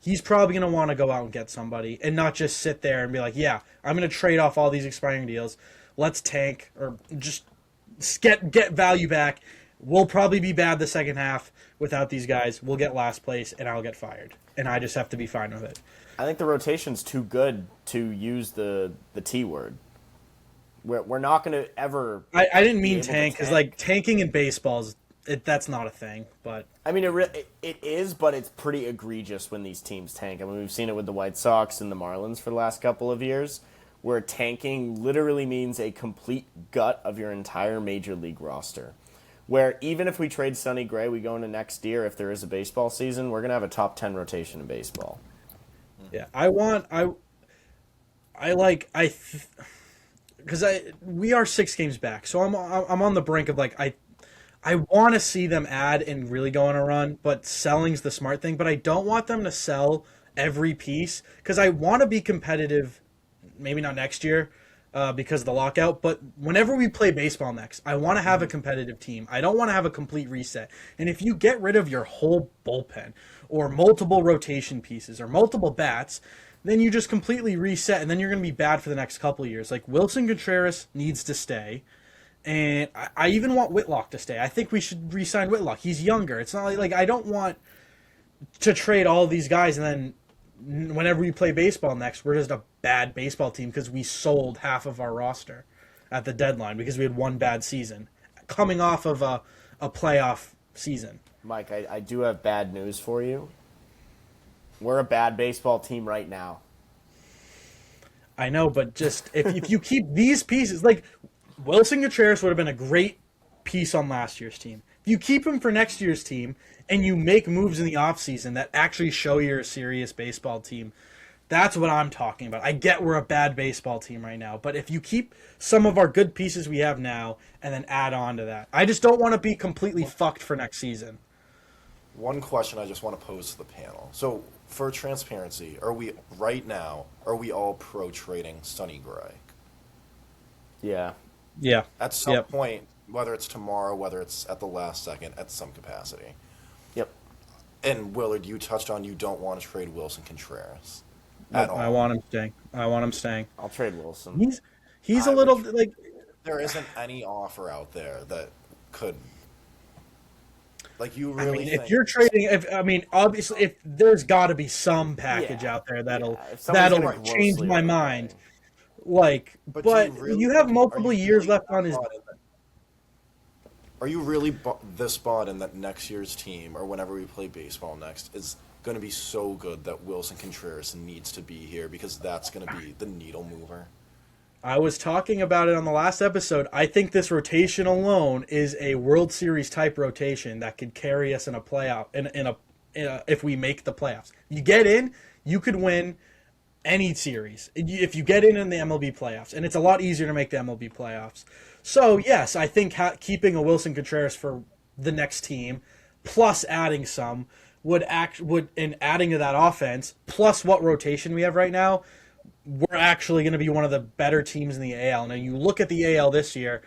He's probably going to want to go out and get somebody and not just sit there and be like, yeah, I'm going to trade off all these expiring deals. Let's tank or just get value back. We'll probably be bad the second half without these guys. We'll get last place and I'll get fired. And I just have to be fine with it. I think the rotation's too good to use the T word. We're not going to ever... I didn't mean tank, because like tanking in baseball, that's not a thing. But I mean, it is, but it's pretty egregious when these teams tank. I mean, we've seen it with the White Sox and the Marlins for the last couple of years, where tanking literally means a complete gut of your entire major league roster. Where even if we trade Sonny Gray, we go into next year, if there is a baseball season, we're going to have a top 10 rotation in baseball. Yeah, because we are 6 games back, so I'm on the brink of like I want to see them add and really go on a run, but selling's the smart thing. But I don't want them to sell every piece because I want to be competitive. Maybe not next year because of the lockout, but whenever we play baseball next, I want to have a competitive team. I don't want to have a complete reset. And if you get rid of your whole bullpen or multiple rotation pieces or multiple bats, then you just completely reset, and then you're going to be bad for the next couple of years. Like Wilson Contreras needs to stay. And I even want Whitlock to stay. I think we should re-sign Whitlock. He's younger. It's not like I don't want to trade all these guys and then whenever we play baseball next, we're just a bad baseball team because we sold half of our roster at the deadline because we had one bad season, coming off of a playoff season. Mike, I do have bad news for you. We're a bad baseball team right now. I know, but just if you keep these pieces, like Wilson Contreras would have been a great piece on last year's team. If you keep him for next year's team and you make moves in the offseason that actually show you're a serious baseball team, that's what I'm talking about. I get we're a bad baseball team right now, but if you keep some of our good pieces we have now and then add on to that, I just don't want to be completely fucked for next season. One question I just want to pose to the panel. So, for transparency, are we all pro trading Sonny Gray? Yeah. Yeah. At some point, whether it's tomorrow, whether it's at the last second, at some capacity. Yep. And Willard, you touched on you don't want to trade Wilson Contreras at all. I want him staying. I'll trade Wilson. He's a little like there isn't any offer out there that could. Like you really think if you're trading, obviously, if there's got to be some package out there that'll change my mind. Like, but you have multiple years left on his. Are you really this bought in that next year's team, or whenever we play baseball next, is going to be so good that Wilson Contreras needs to be here because that's going to be the needle mover? I was talking about it on the last episode. I think this rotation alone is a World Series type rotation that could carry us in a playoff. If we make the playoffs, you get in, you could win any series if you get in the MLB playoffs, and it's a lot easier to make the MLB playoffs. So yes, I think keeping a Wilson Contreras for the next team, plus adding some and adding to that offense, plus what rotation we have right now, we're actually going to be one of the better teams in the AL. Now you look at the AL this year,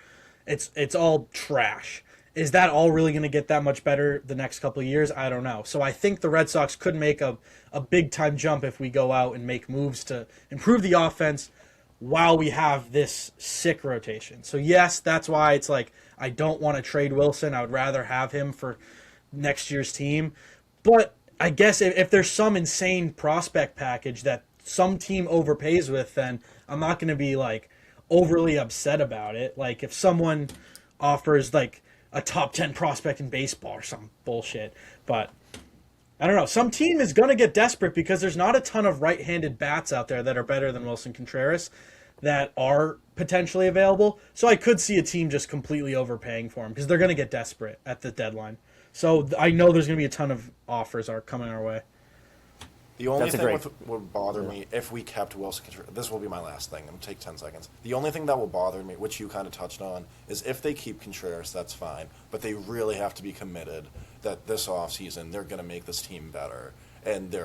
it's all trash. Is that all really going to get that much better the next couple of years? I don't know. So I think the Red Sox could make a big-time jump if we go out and make moves to improve the offense while we have this sick rotation. So yes, that's why it's like I don't want to trade Wilson. I would rather have him for next year's team. But I guess if there's some insane prospect package that some team overpays with, then I'm not going to be like overly upset about it. Like if someone offers like a top 10 prospect in baseball or some bullshit. But I don't know. Some team is going to get desperate because there's not a ton of right-handed bats out there that are better than Wilson Contreras that are potentially available. So I could see a team just completely overpaying for him because they're going to get desperate at the deadline. So I know there's going to be a ton of offers are coming our way. The only thing would bother me if we kept Wilson Contreras, this will be my last thing, it'll take 10 seconds. The only thing that will bother me, which you kind of touched on, is if they keep Contreras, that's fine, but they really have to be committed that this offseason they're going to make this team better, and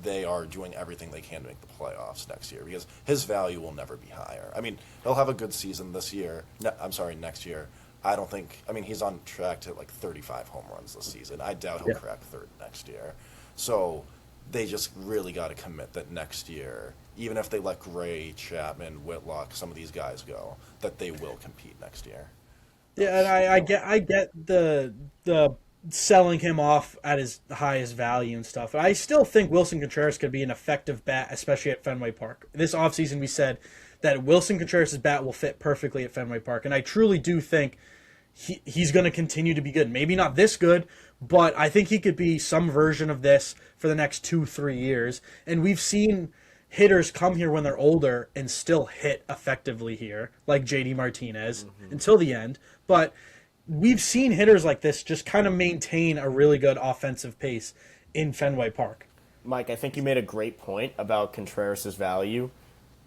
they are doing everything they can to make the playoffs next year, because his value will never be higher. I mean, he'll have a good season next year. I don't think, he's on track to like 35 home runs this season. I doubt he'll crack 30 next year. So they just really got to commit that next year, even if they let Gray, Chapman, Whitlock, some of these guys go, that they will compete next year. Yeah, and I get the selling him off at his highest value and stuff. I still think Wilson Contreras could be an effective bat, especially at Fenway Park. This offseason we said that Wilson Contreras' bat will fit perfectly at Fenway Park, and I truly do think he's going to continue to be good. Maybe not this good, but I think he could be some version of this for the next 2-3 years. And we've seen hitters come here when they're older and still hit effectively here, like JD Martinez, until the end. But we've seen hitters like this just kind of maintain a really good offensive pace in Fenway Park. Mike, I think you made a great point about Contreras' value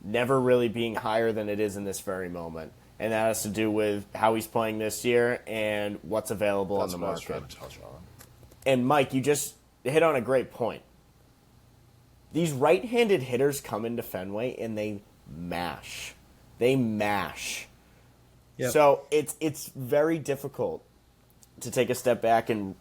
never really being higher than it is in this very moment. And that has to do with how he's playing this year and what's available on the market. That's what I was trying to touch on. And Mike, you just hit on a great point. These right-handed hitters come into Fenway and they mash. They mash. Yep. So it's very difficult to take a step back and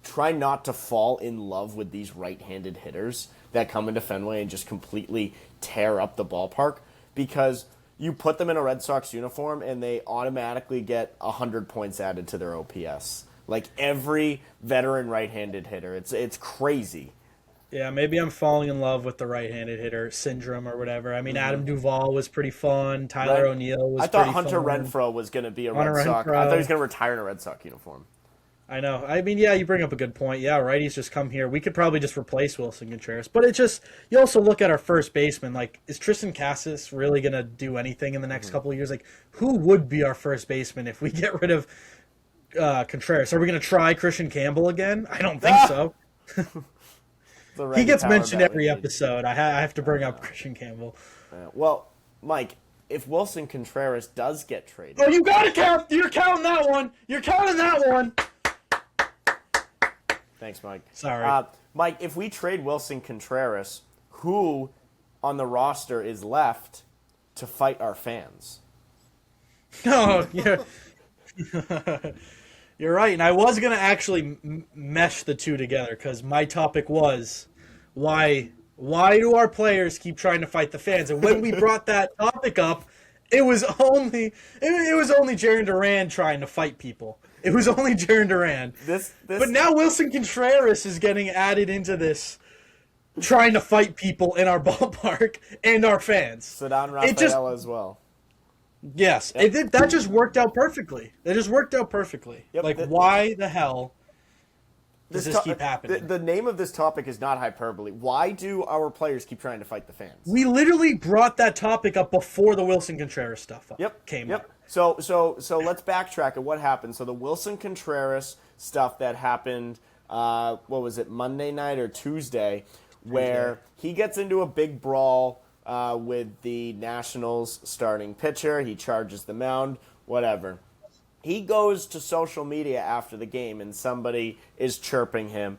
try not to fall in love with these right-handed hitters that come into Fenway and just completely tear up the ballpark, because you put them in a Red Sox uniform and they automatically get 100 points added to their OPS. Like every veteran right-handed hitter. It's crazy. Yeah, maybe I'm falling in love with the right-handed hitter syndrome or whatever. I mean, Adam Duvall was pretty fun. Tyler O'Neill was I thought pretty Hunter fun. Renfroe was going to be a Hunter Red Sox. I Renfroe. thought he was going to retire in a Red Sox uniform. I know. I mean, yeah, you bring up a good point. Yeah, righties just come here. We could probably just replace Wilson Contreras. But it's just, you also look at our first baseman. Like, is Tristan Cassis really going to do anything in the next couple of years? Like, who would be our first baseman if we get rid of Contreras? Are we going to try Christian Campbell again? I don't think so. He gets mentioned every episode. I have to bring up Christian Campbell. Well, Mike, if Wilson Contreras does get traded... Oh, you got to count! You're counting that one! You're counting that one! Thanks, Mike. Sorry. Mike, if we trade Wilson Contreras, who on the roster is left to fight our fans? Oh, yeah. You're right, and I was going to actually mesh the two together because my topic was why do our players keep trying to fight the fans? And when we brought that topic up, it was only Jaren Duran trying to fight people. It was only Jaren Duran. But now Wilson Contreras is getting added into this, trying to fight people in our ballpark and our fans. Ceddanne Rafaela as well. Yes, yep. That just worked out perfectly. It just worked out perfectly. Yep, why the hell does this keep happening? The name of this topic is not hyperbole. Why do our players keep trying to fight the fans? We literally brought that topic up before the Wilson Contreras stuff came up. So let's backtrack at what happened. So the Wilson Contreras stuff that happened, what was it, Monday night or Tuesday, where he gets into a big brawl with the Nationals starting pitcher. He charges the mound, whatever. He goes to social media after the game, and somebody is chirping him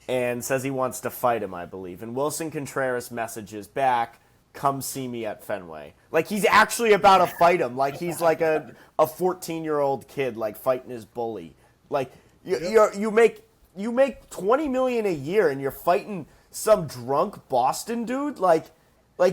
and says he wants to fight him, I believe. And Wilson Contreras messages back, "Come see me at Fenway." Like, he's actually about to fight him. Like, he's like a 14-year-old kid, like, fighting his bully. Like, you make $20 million a year, and you're fighting some drunk Boston dude? Like,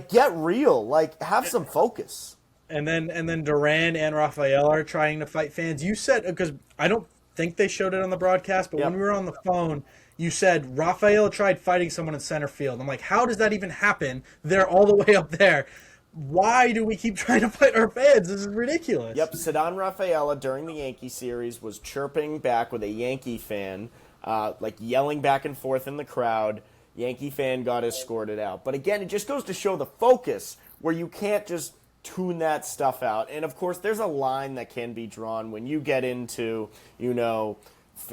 get real. Like, have some focus. And then Duran and Rafael are trying to fight fans. You said, because I don't think they showed it on the broadcast, but when we were on the phone, you said Rafael tried fighting someone in center field. I'm like, how does that even happen? They're all the way up there. Why do we keep trying to fight our fans? This is ridiculous. Yep, Ceddanne Rafaela during the Yankee series was chirping back with a Yankee fan, like yelling back and forth in the crowd. Yankee fan got escorted out. But again, it just goes to show the focus where you can't just tune that stuff out. And of course, there's a line that can be drawn when you get into,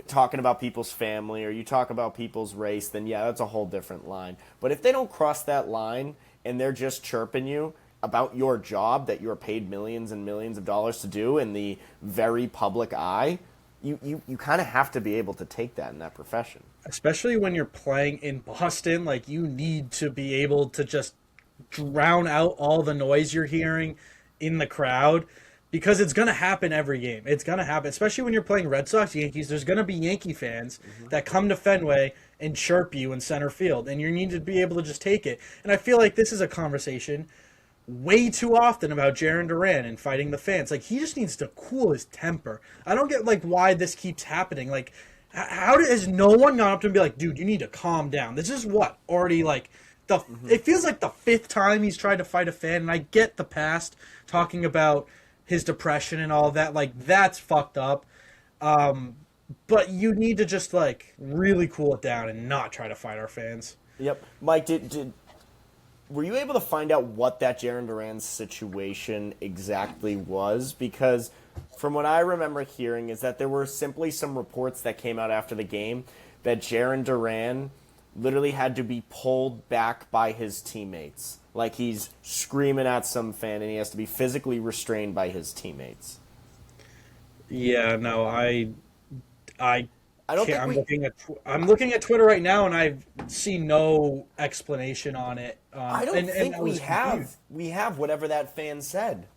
talking about people's family or you talk about people's race, then yeah, that's a whole different line. But if they don't cross that line and they're just chirping you about your job that you're paid millions and millions of dollars to do in the very public eye, you kind of have to be able to take that in that profession. Especially when you're playing in Boston, like, you need to be able to just drown out all the noise you're hearing in the crowd, because it's going to happen every game. It's going to happen, especially when you're playing Red Sox, Yankees. There's going to be Yankee fans that come to Fenway and chirp you in center field, and you need to be able to just take it. And I feel like this is a conversation way too often about Jaren Duran and fighting the fans. Like, he just needs to cool his temper. I don't get, like, why this keeps happening. Like, has no one gone up to him and be like, dude, you need to calm down? This is what, already, like, it feels like the fifth time he's tried to fight a fan, and I get the past, talking about his depression and all that. Like, that's fucked up. But you need to just, like, really cool it down and not try to fight our fans. Yep. Mike, were you able to find out what that Jaren Duran situation exactly was? Because from what I remember hearing is that there were simply some reports that came out after the game that Jaren Duran literally had to be pulled back by his teammates. Like, he's screaming at some fan and he has to be physically restrained by his teammates. Yeah, no, I don't think I'm looking at Twitter right now, and I've seen no explanation on it. I don't think we have whatever that fan said.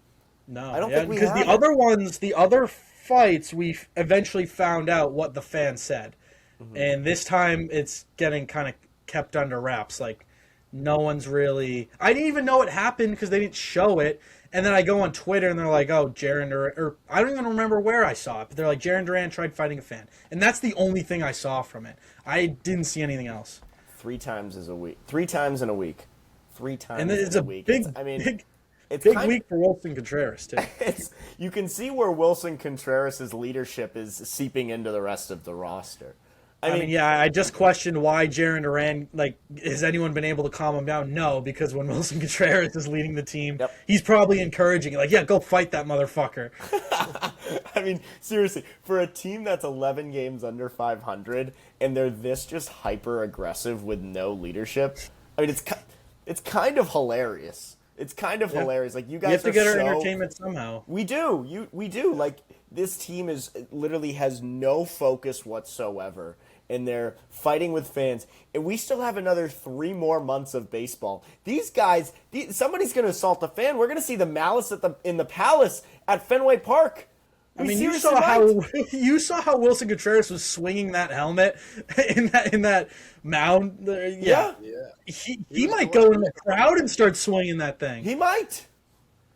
No, I don't think we have. Because the other fights, we eventually found out what the fan said, and this time it's getting kind of kept under wraps. Like, no one's really. I didn't even know it happened because they didn't show it. And then I go on Twitter and they're like, oh, Jaren Duran, or I don't even remember where I saw it, but they're like, Jaren Duran tried fighting a fan. And that's the only thing I saw from it. I didn't see anything else. 3 times in a week. 3 times in a week. 3 times And it's in a a week. big, It's big kind week for Wilson Contreras too. you can see where Wilson Contreras' leadership is seeping into the rest of the roster. I mean, yeah, I just questioned why Jaren Duran, has anyone been able to calm him down? No, because when Wilson Contreras is leading the team, he's probably encouraging, yeah, go fight that motherfucker. I mean, seriously, for a team that's 11 games under 500 and they're this just hyper aggressive with no leadership, I mean, it's kind of hilarious. It's kind of hilarious. Like, you guys have to get our entertainment somehow. We do. We do. Like, this team literally has no focus whatsoever, and they're fighting with fans. And we still have another 3 more months of baseball. These guys, somebody's going to assault the fan. We're going to see the malice in the Palace at Fenway Park. You saw how Wilson Contreras was swinging that helmet in that mound. Yeah. He might go in the crowd and start swinging that thing. He might.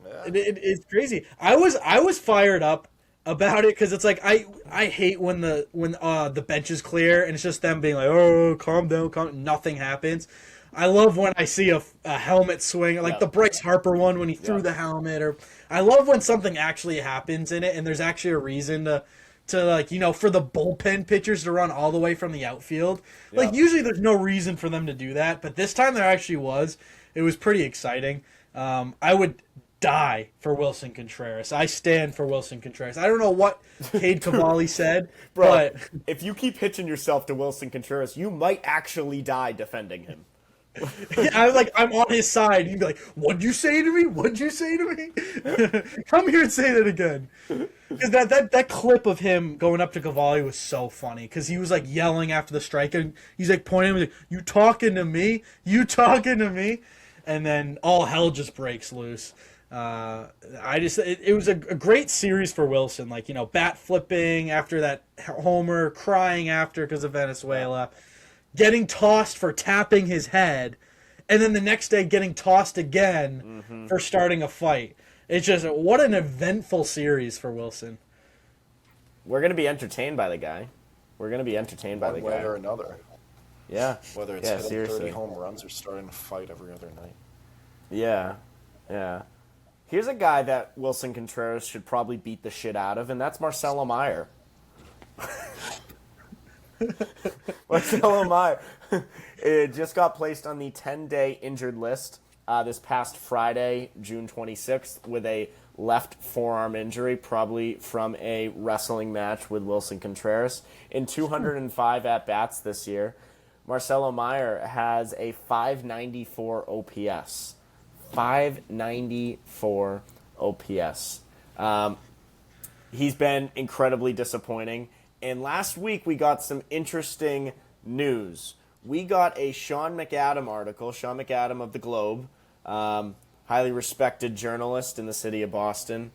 Yeah. It's crazy. I was fired up about it because it's like I hate when the bench is clear and it's just them being like, oh, calm down, nothing happens. I love when I see a helmet swing, like the Bryce Harper one when he threw the helmet, or I love when something actually happens in it and there's actually a reason to for the bullpen pitchers to run all the way from the outfield. Like, usually there's no reason for them to do that, but this time there actually was. It was pretty exciting. I would die for Wilson Contreras. I stand for Wilson Contreras. I don't know what Cade Cavalli said, but if you keep hitching yourself to Wilson Contreras, you might actually die defending him. I'm on his side. You'd be like, "What'd you say to me? What'd you say to me? Come here and say that again." Because that clip of him going up to Cavalli was so funny. Because he was like yelling after the strike, and he's like pointing, like, "You talking to me? You talking to me?" And then all hell just breaks loose. It was a great series for Wilson. Bat flipping after that homer, crying after because of Venezuela. Getting tossed for tapping his head, and then the next day getting tossed again for starting a fight. It's just, what an eventful series for Wilson. We're going to be entertained by the guy. One way or another. Yeah. Whether it's hitting 30 home runs or starting a fight every other night. Yeah. Here's a guy that Wilson Contreras should probably beat the shit out of, and that's Marcelo Meyer. Marcelo Meyer just got placed on the 10-day injured list this past Friday, June 26th, with a left forearm injury, probably from a wrestling match with Wilson Contreras. In 205 at-bats this year, Marcelo Meyer has a 594 OPS. 594 OPS. He's been incredibly disappointing. And last week, we got some interesting news. We got a Sean McAdam article, Sean McAdam of the Globe, highly respected journalist in the city of Boston,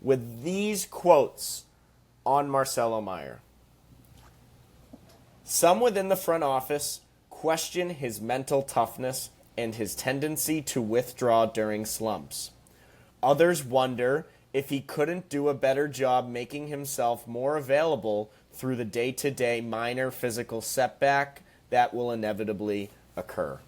with these quotes on Marcelo Meyer. Some within the front office question his mental toughness and his tendency to withdraw during slumps. Others wonder if he couldn't do a better job making himself more available through the day-to-day minor physical setback that will inevitably occur.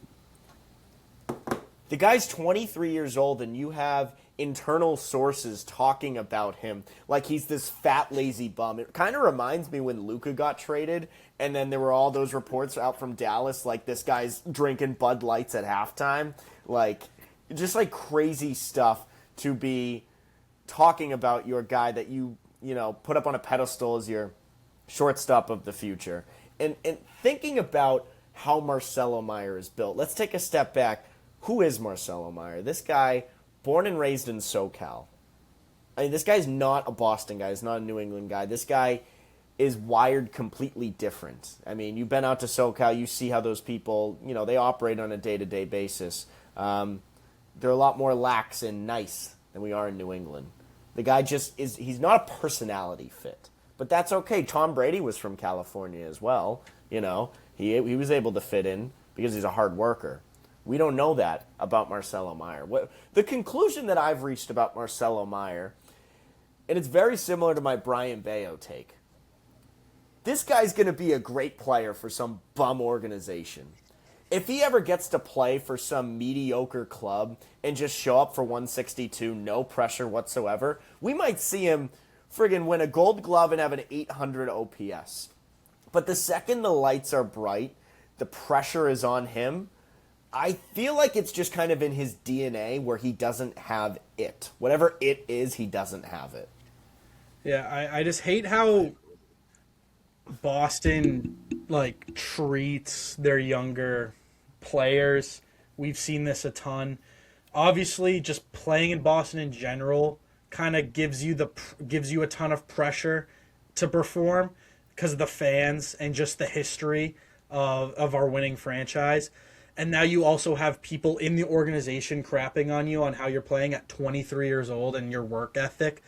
The guy's 23 years old, and you have internal sources talking about him like he's this fat, lazy bum. It kind of reminds me when Luka got traded, and then there were all those reports out from Dallas, like this guy's drinking Bud Lights at halftime. Just crazy stuff to be talking about your guy that you put up on a pedestal as your shortstop of the future. And thinking about how Marcelo Meyer is built, let's take a step back. Who is Marcelo Meyer? This guy, born and raised in SoCal. I mean, this guy's not a Boston guy. He's not a New England guy. This guy is wired completely different. I mean, you've been out to SoCal. You see how those people, they operate on a day-to-day basis. They're a lot more lax and nice than we are in New England. The guy he's not a personality fit. But that's okay. Tom Brady was from California as well. He was able to fit in because he's a hard worker. We don't know that about Marcelo Meyer. The conclusion that I've reached about Marcelo Meyer, and it's very similar to my Brian Bayo take. This guy's going to be a great player for some bum organization. if he ever gets to play for some mediocre club and just show up for 162, no pressure whatsoever, we might see him friggin' win a Gold Glove and have an 800 OPS. But the second the lights are bright, the pressure is on him, I feel like it's just kind of in his DNA where he doesn't have it. Whatever it is, he doesn't have it. Yeah, I just hate how Boston treats their younger players. We've seen this a ton. Obviously, just playing in Boston in general kind of gives you a ton of pressure to perform because of the fans and just the history of our winning franchise. And now you also have people in the organization crapping on you on how you're playing at 23 years old and your work ethic.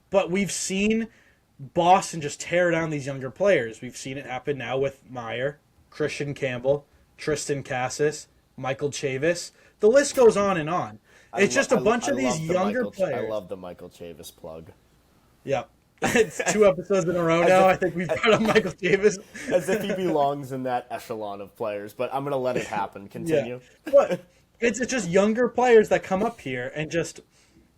But we've seen Boston just tear down these younger players. We've seen it happen now with Meyer, Christian Campbell, Tristan Cassis, Michael Chavis. The list goes on and on. It's just a bunch of these younger players. I love the Michael Chavis plug. Yeah. It's 2 episodes in a row now. I think we've brought up Michael Chavis. As if he belongs in that echelon of players, but I'm going to let it happen. Continue. Yeah. But it's just younger players that come up here and just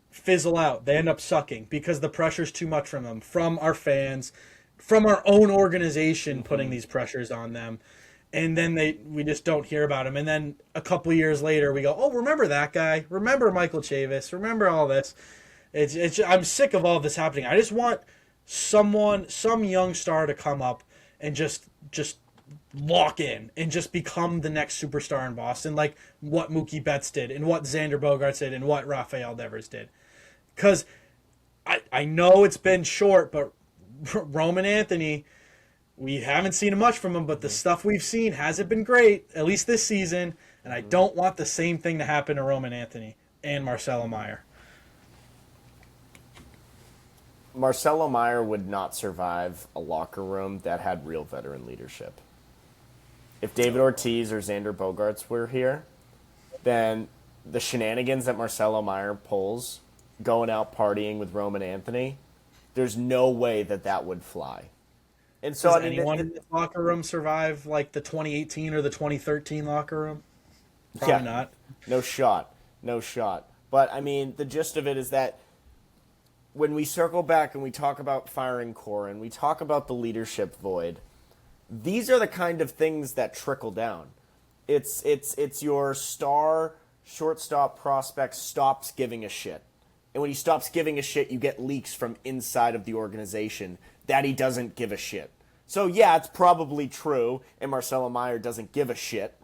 fizzle out. They end up sucking because the pressure's too much from them, from our fans, from our own organization putting these pressures on them. And then we just don't hear about him. And then a couple years later, we go, oh, remember that guy? Remember Michael Chavis? Remember all this? I'm sick of all this happening. I just want some young star to come up and just lock in and just become the next superstar in Boston, like what Mookie Betts did and what Xander Bogaerts did and what Rafael Devers did. Because I know it's been short, but Roman Anthony, we haven't seen much from him, but the stuff we've seen hasn't been great, at least this season, and I don't want the same thing to happen to Roman Anthony and Marcelo Meyer. Marcelo Meyer would not survive a locker room that had real veteran leadership. If David Ortiz or Xander Bogaerts were here, then the shenanigans that Marcelo Meyer pulls, going out partying with Roman Anthony, there's no way that would fly. And so, Does anyone in the locker room survive like the 2018 or the 2013 locker room? Probably not. No shot. But, I mean, the gist of it is that when we circle back and we talk about firing core and we talk about the leadership void, these are the kind of things that trickle down. It's your star shortstop prospect stops giving a shit. And when he stops giving a shit, you get leaks from inside of the organization that he doesn't give a shit. So yeah, it's probably true, and Marcelo Meyer doesn't give a shit.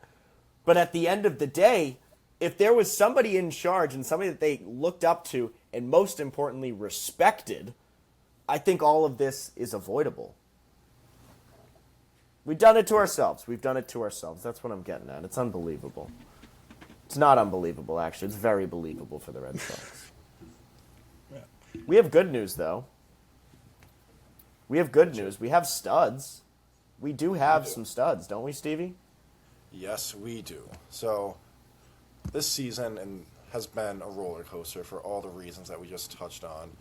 But at the end of the day, if there was somebody in charge and somebody that they looked up to and most importantly respected, I think all of this is avoidable. We've done it to ourselves. That's what I'm getting at. It's unbelievable. It's not unbelievable, actually. It's very believable for the Red Sox. We have good news, though. We have studs. We do have some studs, don't we, Stevie? Yes, we do. So this season has been a roller coaster for all the reasons that we just touched on,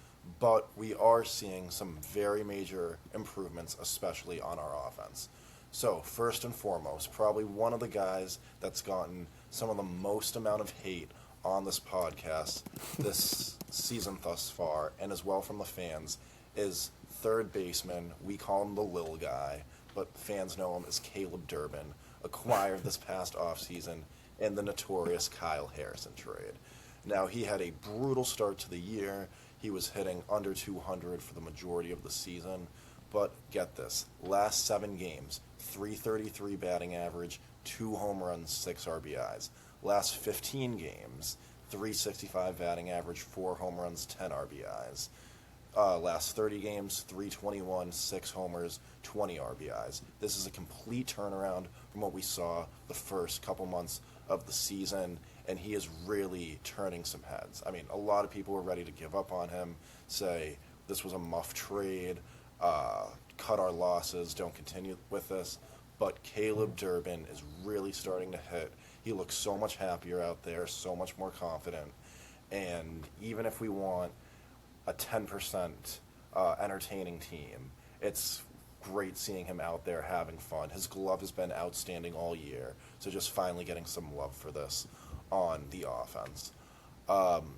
but we are seeing some very major improvements, especially on our offense. So first and foremost, probably one of the guys that's gotten some of the most amount of hate on this podcast this season thus far, and as well from the fans, is third baseman. We call him the Lil Guy, but fans know him as Caleb Durbin, acquired this past offseason in the notorious Kyle Harrison trade. Now, he had a brutal start to the year. He was hitting under 200 for the majority of the season, but get this, last 7 games, 333 batting average, 2 home runs, 6 RBIs. Last 15 games, 365 batting average, 4 home runs, 10 RBIs. Last 30 games, 321, 6 homers, 20 RBIs. This is a complete turnaround from what we saw the first couple months of the season, and he is really turning some heads. I mean, a lot of people were ready to give up on him, say this was a muff trade, cut our losses, don't continue with this. But Caleb Durbin is really starting to hit. He looks so much happier out there, so much more confident. And even if we want a 10% entertaining team, it's great seeing him out there having fun. His glove has been outstanding all year, so just finally getting some love for this on the offense.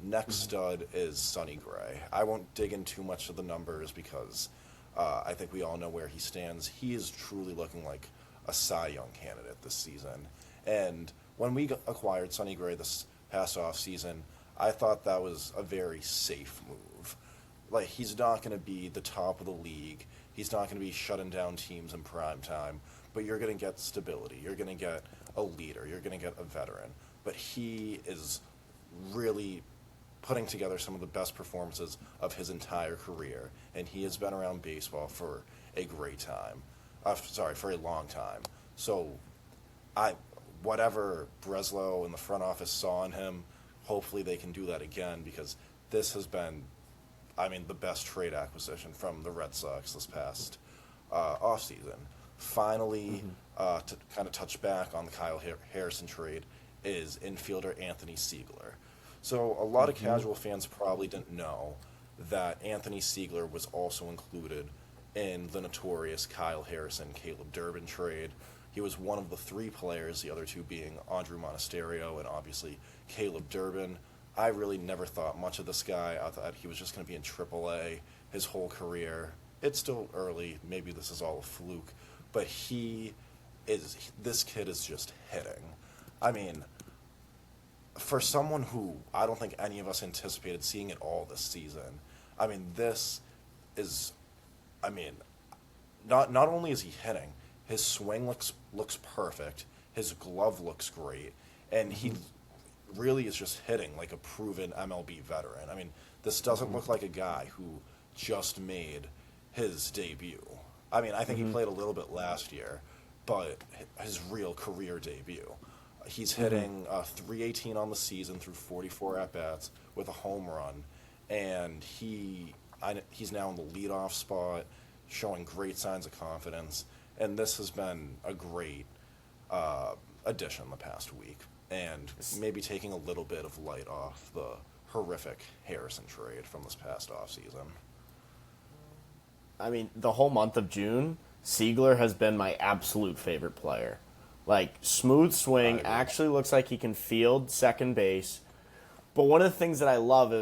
Next stud is Sonny Gray. I won't dig in too much of the numbers because I think we all know where he stands. He is truly looking like a Cy Young candidate this season. And when we acquired Sonny Gray this past offseason, I thought that was a very safe move. Like, he's not going to be the top of the league. He's not going to be shutting down teams in prime time. But you're going to get stability. You're going to get a leader. You're going to get a veteran. But he is really putting together some of the best performances of his entire career. And he has been around baseball for a great time. For a long time. So, whatever Breslow and the front office saw in him, hopefully they can do that again, because this has been, the best trade acquisition from the Red Sox this past offseason. Finally, to kind of touch back on the Kyle Harrison trade, is infielder Anthony Siegler. So a lot of casual fans probably didn't know that Anthony Siegler was also included in the notorious Kyle Harrison-Caleb Durbin trade. He was one of the three players, the other two being Andrew Monasterio and obviously Caleb Durbin. I really never thought much of this guy. I thought he was just going to be in AAA his whole career. It's still early. Maybe this is all a fluke. But this kid is just hitting. For someone who I don't think any of us anticipated seeing it all this season, this is, not only is he hitting, his swing looks perfect, his glove looks great, and he really is just hitting like a proven MLB veteran. This doesn't look like a guy who just made his debut. I think he played a little bit last year, but his real career debut. He's hitting .318 on the season through 44 at-bats with a home run, and he's now in the leadoff spot, showing great signs of confidence, and this has been a great addition the past week, and maybe taking a little bit of light off the horrific Harrison trade from this past offseason. The whole month of June, Siegler has been my absolute favorite player. Like, smooth swing, actually looks like he can field second base. But one of the things that I love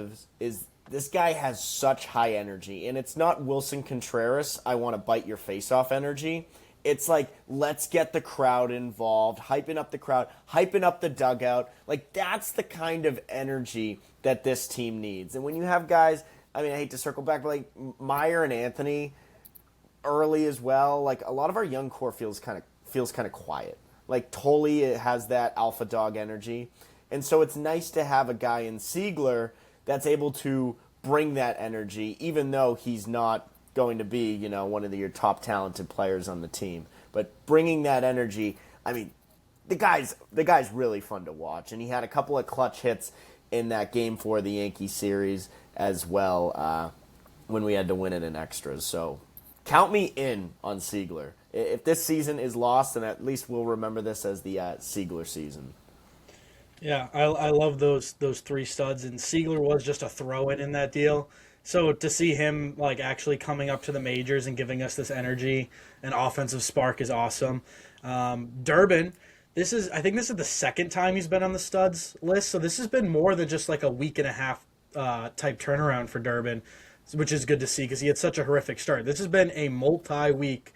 is this guy has such high energy. And it's not Wilson Contreras, I want to bite your face off energy. It's like, let's get the crowd involved, hyping up the crowd, hyping up the dugout. Like, that's the kind of energy that this team needs. And when you have guys, I hate to circle back, but like Meyer and Anthony early as well, like a lot of our young core feels kind of quiet. Like, Tolley has that alpha dog energy. And so it's nice to have a guy in Siegler that's able to bring that energy, even though he's not going to be, one of your top talented players on the team. But bringing that energy, the guy's really fun to watch. And he had a couple of clutch hits in that Game 4 of the Yankee series as well when we had to win it in extras. So count me in on Siegler. If this season is lost, then at least we'll remember this as the Siegler season. Yeah, I love those three studs, and Siegler was just a throw-in in that deal. So to see him like actually coming up to the majors and giving us this energy and offensive spark is awesome. Durbin, I think this is the second time he's been on the studs list, so this has been more than just like a week and a half type turnaround for Durbin, which is good to see because he had such a horrific start. This has been a multi-week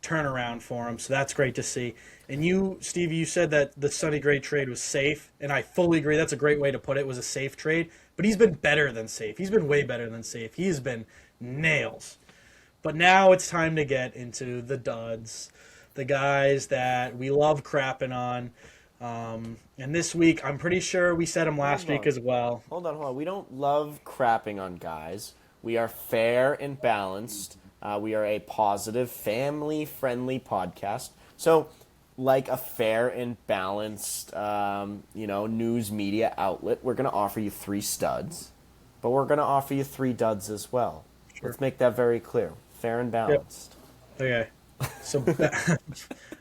turnaround for him, so that's great to see. And you, Stevie, you said that the Sonny Gray trade was safe, and I fully agree. That's a great way to put it. It was a safe trade, but he's been better than safe. He's been way better than safe. He's been nails. But now it's time to get into the duds, the guys that we love crapping on. And this week, I'm pretty sure we said him last week as well. Hold on. We don't love crapping on guys. We are fair and balanced. We are a positive, family-friendly podcast. So, like a fair and balanced, news media outlet, we're going to offer you 3 studs, but we're going to offer you 3 duds as well. Sure. Let's make that very clear. Fair and balanced. Yep. Okay. So, I'm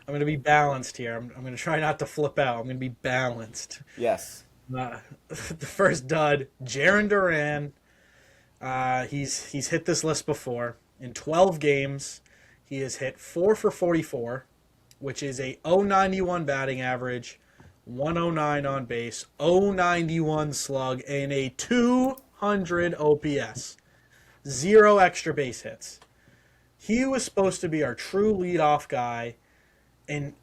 going to be balanced here. I'm going to try not to flip out. I'm going to be balanced. Yes. The first dud, Jaylen Brown. He's hit this list before. In 12 games, He has hit 4 for 44, which is a .091 batting average, 109 on base, .091 slug, and a 200 OPS. 0 extra base hits. He was supposed to be our true leadoff guy, and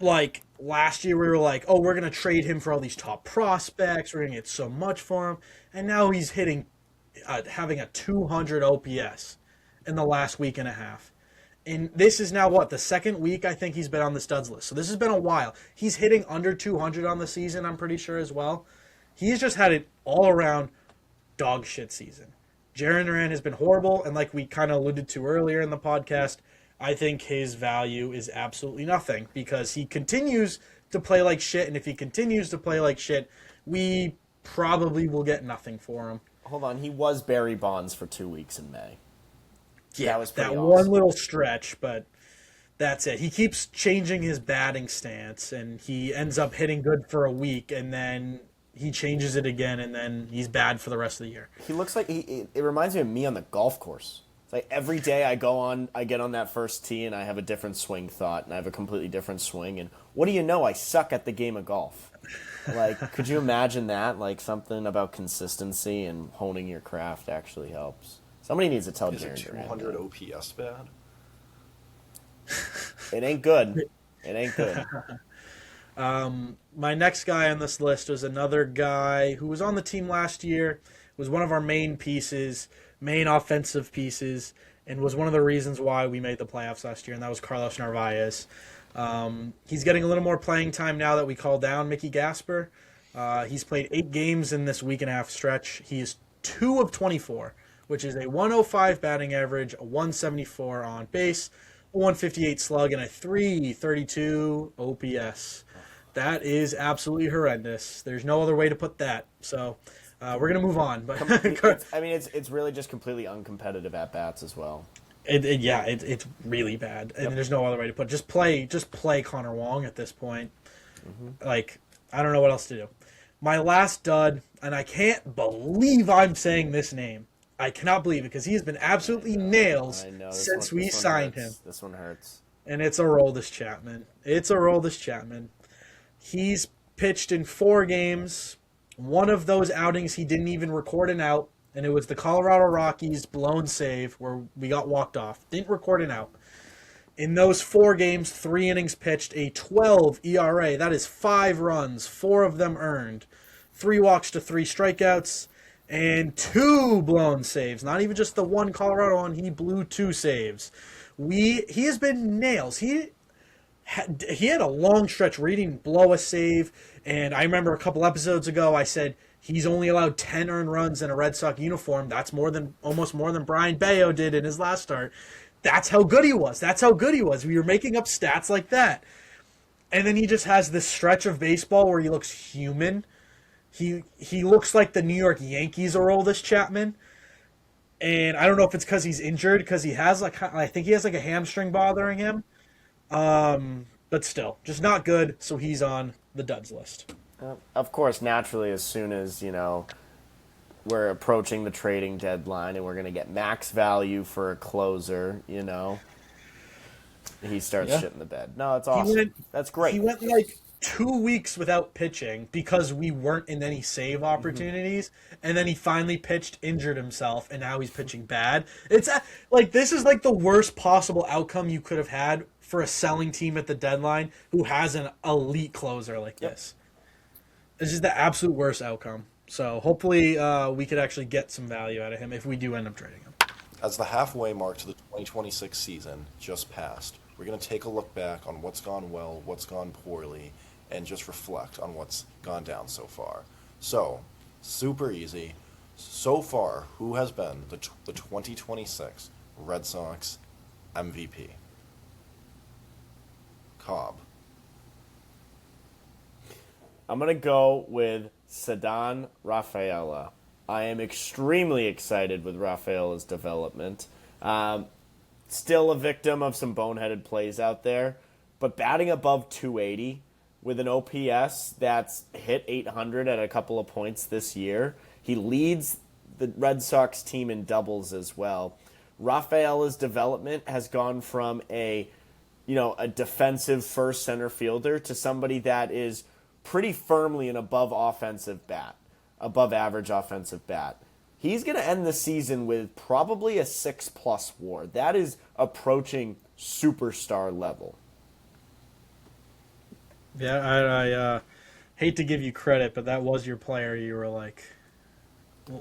like last year we were like, oh, we're going to trade him for all these top prospects, we're going to get so much for him, and now he's having a 200 OPS in the last week and a half. And this is now the second week I think he's been on the studs list. So this has been a while. He's hitting under 200 on the season, I'm pretty sure as well. He's just had an all-around dog shit season. Jarren Duran has been horrible, and like we kind of alluded to earlier in the podcast, I think his value is absolutely nothing because he continues to play like shit, and if he continues to play like shit, we probably will get nothing for him. Hold on, he was Barry Bonds for 2 weeks in May. Yeah, that was pretty awesome. One little stretch, but that's it. He keeps changing his batting stance, and he ends up hitting good for a week, and then he changes it again, and then he's bad for the rest of the year. He looks like it reminds me of me on the golf course. It's like every day I get on that first tee, and I have a different swing thought, and I have a completely different swing, and what do you know? I suck at the game of golf. Like, could you imagine that? Like, something about consistency and honing your craft actually helps. Somebody needs to tell Jarren Duran. 200 OPS bad? It ain't good. It ain't good. My next guy on this list was another guy who was on the team last year, was one of our main offensive pieces, and was one of the reasons why we made the playoffs last year, and that was Carlos Narvaez. He's getting a little more playing time now that we called down Mickey Gasper. He's played 8 games in this week and a half stretch. He is 2 of 24, which is a 105 batting average, a 174 on base, a 158 slug, and a 332 OPS. That is absolutely horrendous. There's no other way to put that. So we're going to move on. But it's really just completely uncompetitive at bats as well. It's really bad, and there's no other way to put it. Just play Connor Wong at this point. Mm-hmm. Like, I don't know what else to do. My last dud, and I can't believe I'm saying this name. I cannot believe it because he has been absolutely nails since we signed him. This one hurts. And it's Aroldis Chapman. He's pitched in 4 games. One of those outings he didn't even record an out, and it was the Colorado Rockies blown save where we got walked off. Didn't record an out. In those 4 games, 3 innings pitched, a 12 ERA. That is 5 runs, 4 of them earned. 3 walks to 3 strikeouts, and 2 blown saves. Not even just the one Colorado one, he blew 2 saves. He has been nails. He had a long stretch where he didn't blow a save, and I remember a couple episodes ago I said he's only allowed 10 earned runs in a Red Sox uniform. That's almost more than Brian Bayo did in his last start. That's how good he was. We were making up stats like that. And then he just has this stretch of baseball where he looks human. He looks like the New York Yankees Aroldis Chapman. And I don't know if it's because he's injured, because I think he has like a hamstring bothering him. But still, just not good, so he's on the duds list. Of course, naturally, as soon as, we're approaching the trading deadline and we're going to get max value for a closer, he starts shitting the bed. No, it's awesome. That's great. He went like 2 weeks without pitching because we weren't in any save opportunities, and then he finally pitched, injured himself, and now he's pitching bad. It's like this is like the worst possible outcome you could have had for a selling team at the deadline who has an elite closer like this. This is the absolute worst outcome. So hopefully we could actually get some value out of him if we do end up trading him. As the halfway mark to the 2026 season just passed, we're going to take a look back on what's gone well, what's gone poorly, and just reflect on what's gone down so far. So, super easy. So far, who has been the 2026 Red Sox MVP? Cobb. I'm going to go with Ceddanne Rafaela. I am extremely excited with Rafaela's development. Still a victim of some boneheaded plays out there, but batting above 280 with an OPS that's hit 800 at a couple of points this year. He leads the Red Sox team in doubles as well. Rafaela's development has gone from a defensive first center fielder to somebody that is pretty firmly an above average offensive bat. He's going to end the season with probably a 6+ WAR. That is approaching superstar level. Yeah, I hate to give you credit, but that was your player you were like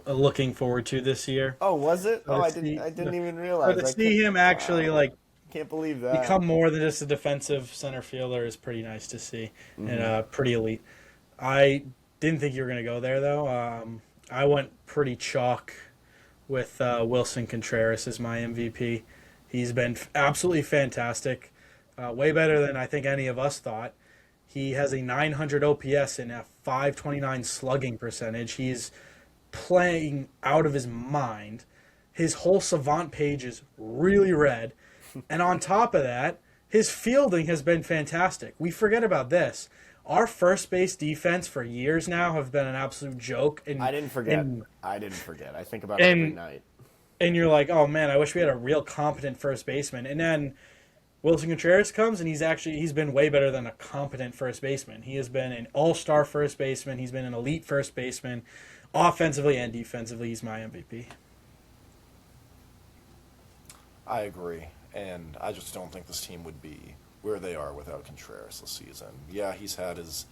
looking forward to this year. Oh, was it? I didn't even realize. To see him actually can't believe that. become more than just a defensive center fielder is pretty nice to see, and pretty elite. I didn't think you were going to go there, though. I went pretty chalk with Wilson Contreras as my MVP. He's been absolutely fantastic, way better than I think any of us thought. He has a 900 OPS and a 529 slugging percentage. He's playing out of his mind. His whole Savant page is really red. And on top of that, his fielding has been fantastic. We forget about this. Our first base defense for years now have been an absolute joke. And I didn't forget. I think about it every night. And you're like, oh man, I wish we had a real competent first baseman. And then Wilson Contreras comes, and he's been way better than a competent first baseman. He has been an all-star first baseman. He's been an elite first baseman. Offensively and defensively, he's my MVP. I agree, and I just don't think this team would be where they are without Contreras this season. Yeah, he's had his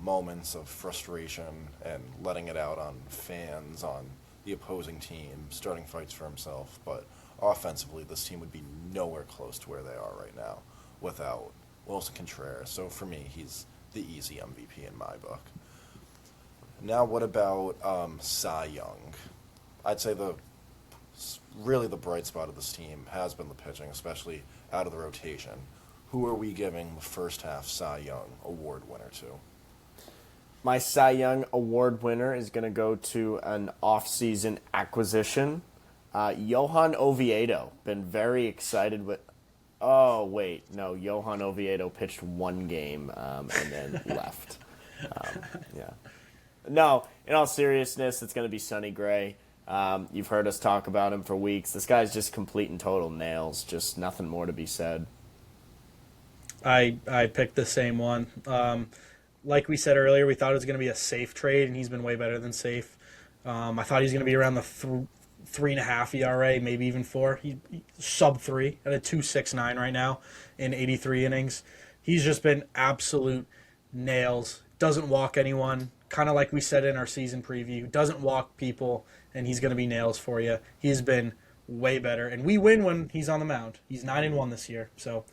moments of frustration and letting it out on fans, on the opposing team, starting fights for himself, but offensively, this team would be nowhere close to where they are right now without Wilson Contreras. So for me, he's the easy MVP in my book. Now, what about Cy Young? I'd say really the bright spot of this team has been the pitching, especially out of the rotation. Who are we giving the first half Cy Young award winner to? My Cy Young award winner is going to go to an off-season acquisition. Johan Oviedo. Been very excited with... Oh, wait. No, Johan Oviedo pitched one game and then left. Yeah. No, in all seriousness, it's going to be Sonny Gray. You've heard us talk about him for weeks. This guy's just complete and total nails. Just nothing more to be said. I picked the same one. Like we said earlier, we thought it was going to be a safe trade, and he's been way better than safe. I thought he was going to be around the 3.5 ERA, maybe even 4. He sub 3 at a 2.69 right now in 83 innings. He's just been absolute nails. Doesn't walk anyone. Kind of like we said in our season preview. Doesn't walk people, and he's going to be nails for you. He's been way better, and we win when he's on the mound. He's 9-1 this year, so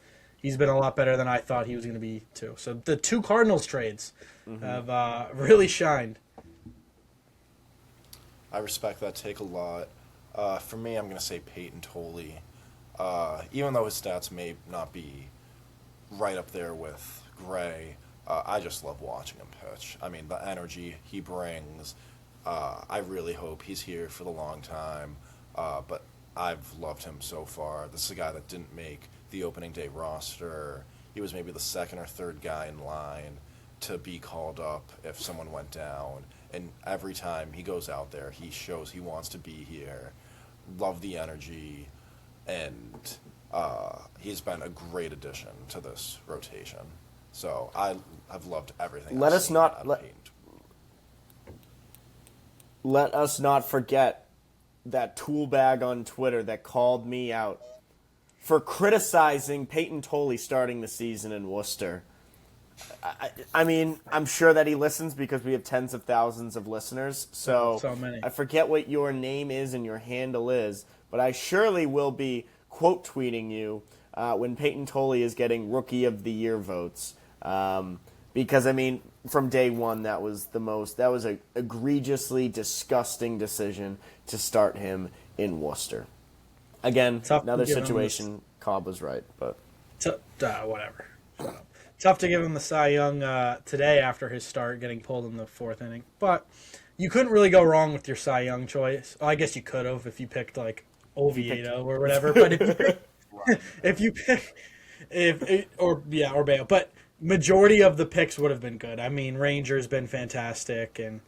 he's been a lot better than I thought he was going to be too. So the 2 Cardinals trades have really shined. I respect that take a lot. For me, I'm going to say Peyton Tolley. Even though his stats may not be right up there with Gray, I just love watching him pitch. I mean, the energy he brings, I really hope he's here for the long time. But I've loved him so far. This is a guy that didn't make the opening day roster. He was maybe the second or third guy in line to be called up if someone went down. And every time he goes out there, he shows he wants to be here. Love the energy. And he's been a great addition to this rotation. So I have loved everything. Let us not forget that tool bag on Twitter that called me out for criticizing Peyton Tolley starting the season in Worcester. I mean, I'm sure that he listens because we have tens of thousands of listeners. So many. I forget what your name is and your handle is, but I surely will be quote tweeting you when Peyton Tolley is getting Rookie of the Year votes. Because, I mean, from day one, that was an egregiously disgusting decision to start him in Worcester. Again, another situation, Cobb was right, but... Whatever. Tough to give him the Cy Young today after his start, getting pulled in the 4th inning. But you couldn't really go wrong with your Cy Young choice. Well, I guess you could have if you picked, like, Oviedo or whatever. But or Bayo. But majority of the picks would have been good. I mean, Ranger's been fantastic, and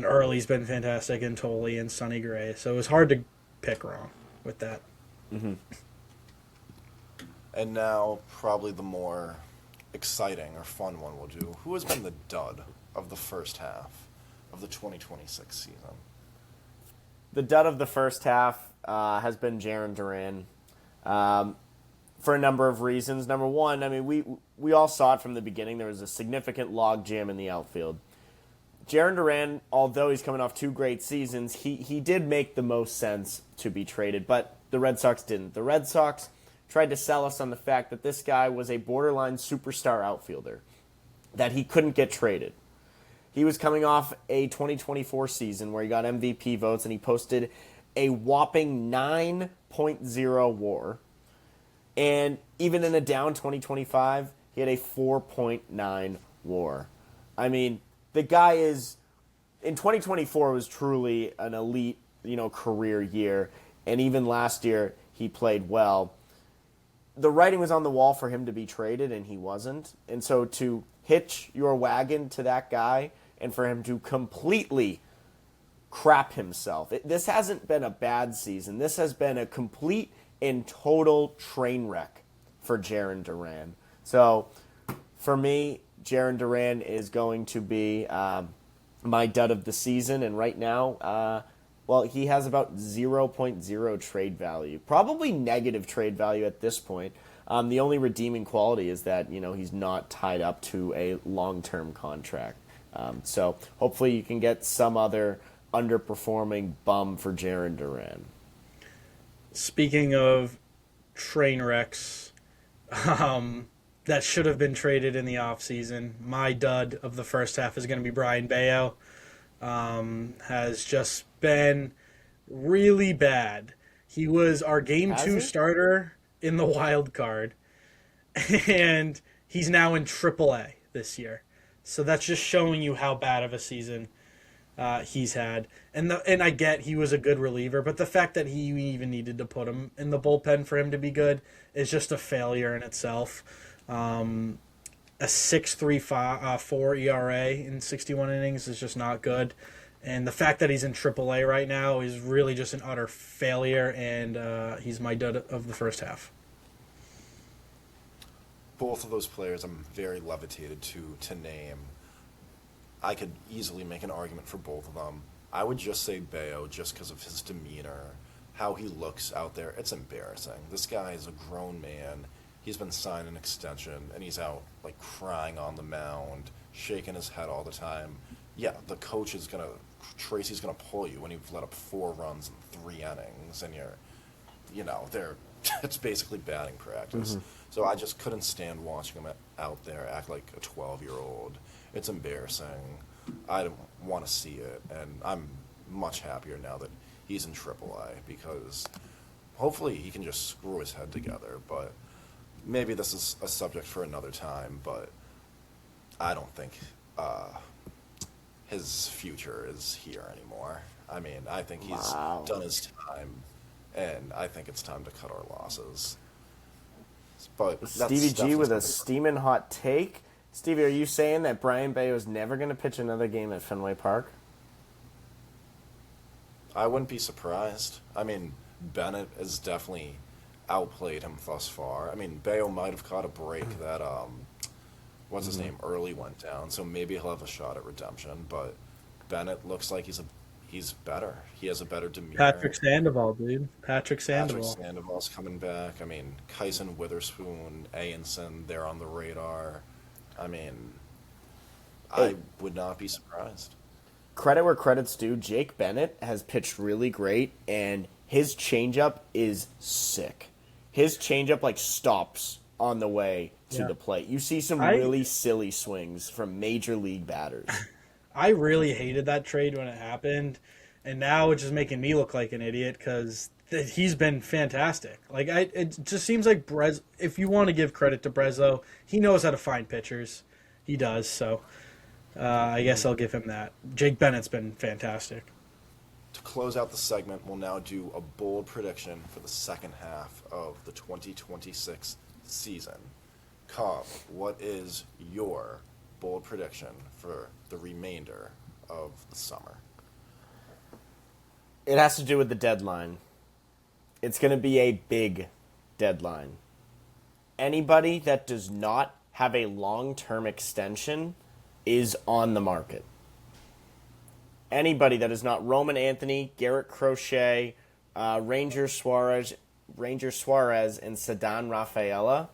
Early's been fantastic, and Tolley and Sonny Gray. So it was hard to pick wrong with that. And now, probably the more exciting or fun one we'll do. Who has been the dud of the first half of the 2026 season? The dud of the first half has been Jaylen Brown, for a number of reasons. Number one, I mean, we all saw it from the beginning. There was a significant logjam in the outfield. Jaylen Brown, although he's coming off 2 great seasons, he did make the most sense to be traded, but the Red Sox didn't. The Red Sox tried to sell us on the fact that this guy was a borderline superstar outfielder, that he couldn't get traded. He was coming off a 2024 season where he got MVP votes and he posted a whopping 9.0 WAR. And even in a down 2025, he had a 4.9 WAR. I mean, the guy is, in 2024 was truly an elite, career year. And even last year, he played well. The writing was on the wall for him to be traded, and he wasn't. And so to hitch your wagon to that guy and for him to completely crap himself. This hasn't been a bad season. This has been a complete and total train wreck for Jaylen Brown. So for me, Jaylen Brown is going to be my dud of the season. And right now, he has about 0.0 trade value. Probably negative trade value at this point. The only redeeming quality is that, he's not tied up to a long-term contract. So hopefully you can get some other underperforming bum for Jaylen Brown. Speaking of train wrecks that should have been traded in the offseason, my dud of the first half is going to be Brian Bayo. Has just been really bad. He was our Game 2 starter in the wild card, and he's now in AAA this year. So that's just showing you how bad of a season he's had. And I get he was a good reliever, but the fact that he even needed to put him in the bullpen for him to be good is just a failure in itself. A 6.34 ERA in 61 innings is just not good. And the fact that he's in AAA right now is really just an utter failure, and he's my dud of the first half. Both of those players I'm very levitated to name. I could easily make an argument for both of them. I would just say Bayo just because of his demeanor, how he looks out there. It's embarrassing. This guy is a grown man. He's been signed an extension, and he's out like crying on the mound, shaking his head all the time. Yeah, the coach is Tracy's gonna pull you when you've let up 4 runs in 3 innings, and it's basically batting practice. Mm-hmm. So I just couldn't stand watching him out there act like a 12-year-old. It's embarrassing. I don't want to see it, and I'm much happier now that he's in AAA because hopefully he can just screw his head together. But maybe this is a subject for another time, but I don't think his future is here anymore. I mean, I think he's done his time, and I think it's time to cut our losses. But Stevie G with a steaming hot take. Stevie, are you saying that Brian Bayo is never going to pitch another game at Fenway Park? I wouldn't be surprised. I mean, Bennett has definitely outplayed him thus far. I mean, Bayo might have caught a break that, what's his name, early went down, so maybe he'll have a shot at redemption, but Bennett looks like he's better. He has a better demeanor. Patrick Sandoval, dude. Patrick Sandoval's coming back. I mean, Kyson Witherspoon, Ayenson, they're on the radar. I mean, I would not be surprised. Credit where credit's due. Jake Bennett has pitched really great, and his changeup is sick. His changeup stops on the way to the plate. You see some really silly swings from major league batters. I really hated that trade when it happened, and now it's just making me look like an idiot because he's been fantastic. It just seems like if you want to give credit to Breslow, he knows how to find pitchers. He does, so I guess I'll give him that. Jake Bennett's been fantastic. To close out the segment, we'll now do a bold prediction for the second half of the 2026 season. Cobb, what is your bold prediction for the remainder of the summer? It has to do with the deadline. It's going to be a big deadline. Anybody that does not have a long-term extension is on the market. Anybody that is not Roman Anthony, Garrett Crochet, Ranger Suarez, and Sedan Rafaela,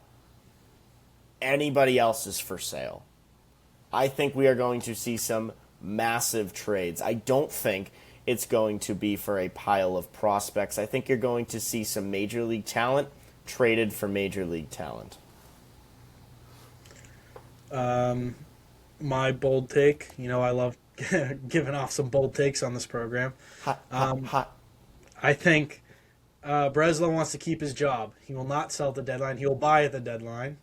anybody else is for sale. I think we are going to see some massive trades. I don't think it's going to be for a pile of prospects. I think you're going to see some major league talent traded for major league talent. My bold take, I love giving off some bold takes on this program. Hot. I think Breslow wants to keep his job. He will not sell at the deadline. He will buy at the deadline,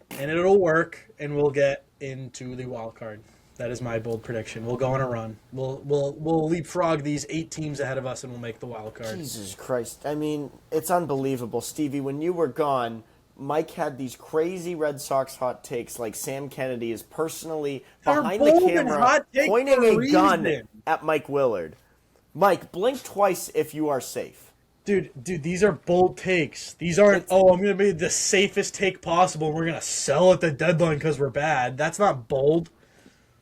and it'll work, and we'll get into the wild card. That is my bold prediction. We'll go on a run. We'll leapfrog these 8 teams ahead of us, and we'll make the wild card. Jesus Christ. I mean, it's unbelievable. Stevie, when you were gone, Mike had these crazy Red Sox hot takes like Sam Kennedy is personally behind the camera pointing a gun at Mike Willard. Mike, blink twice if you are safe. Dude, these are bold takes. These aren't, I'm going to be the safest take possible and we're going to sell at the deadline because we're bad. That's not bold.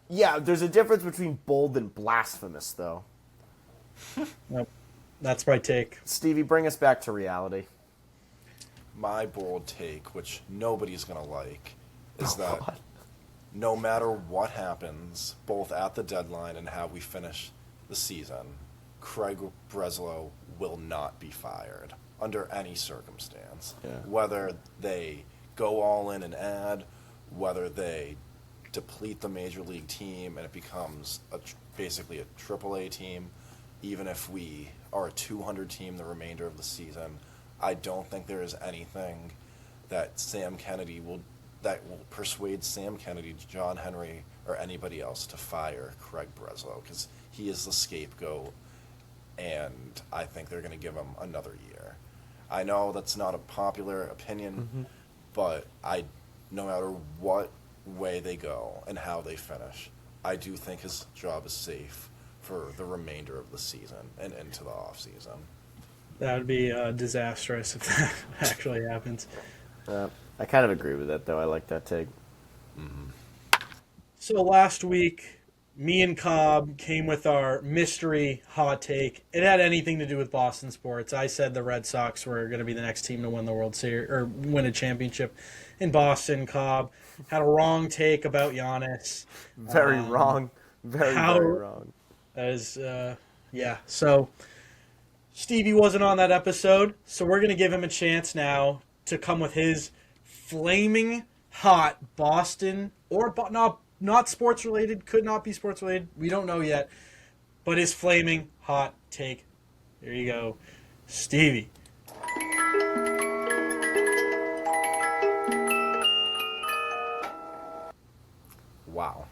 Yeah, there's a difference between bold and blasphemous, though. Yep. That's my take. Stevie, bring us back to reality. My bold take, which nobody's going to like, is that no matter what happens, both at the deadline and how we finish the season, Craig Breslow will not be fired under any circumstance. Yeah. Whether they go all in and add, whether they deplete the major league team and it becomes basically a AAA team, even if we are a 200 team the remainder of the season, I don't think there is anything that will persuade Sam Kennedy, John Henry, or anybody else to fire Craig Breslow, because he is the scapegoat, and I think they're going to give him another year. I know that's not a popular opinion, but no matter what way they go and how they finish, I do think his job is safe for the remainder of the season and into the off season. That would be disastrous if that actually happens. I kind of agree with that, though. I like that take. Mm-hmm. So last week, me and Cobb came with our mystery hot take. It had anything to do with Boston sports. I said the Red Sox were going to be the next team to win the World Series or win a championship in Boston. Cobb had a wrong take about Giannis. Very wrong. Very wrong. So Stevie wasn't on that episode, so we're going to give him a chance now to come with his flaming hot Boston or not sports related, could not be sports related. We don't know yet, but his flaming hot take. There you go, Stevie. Wow.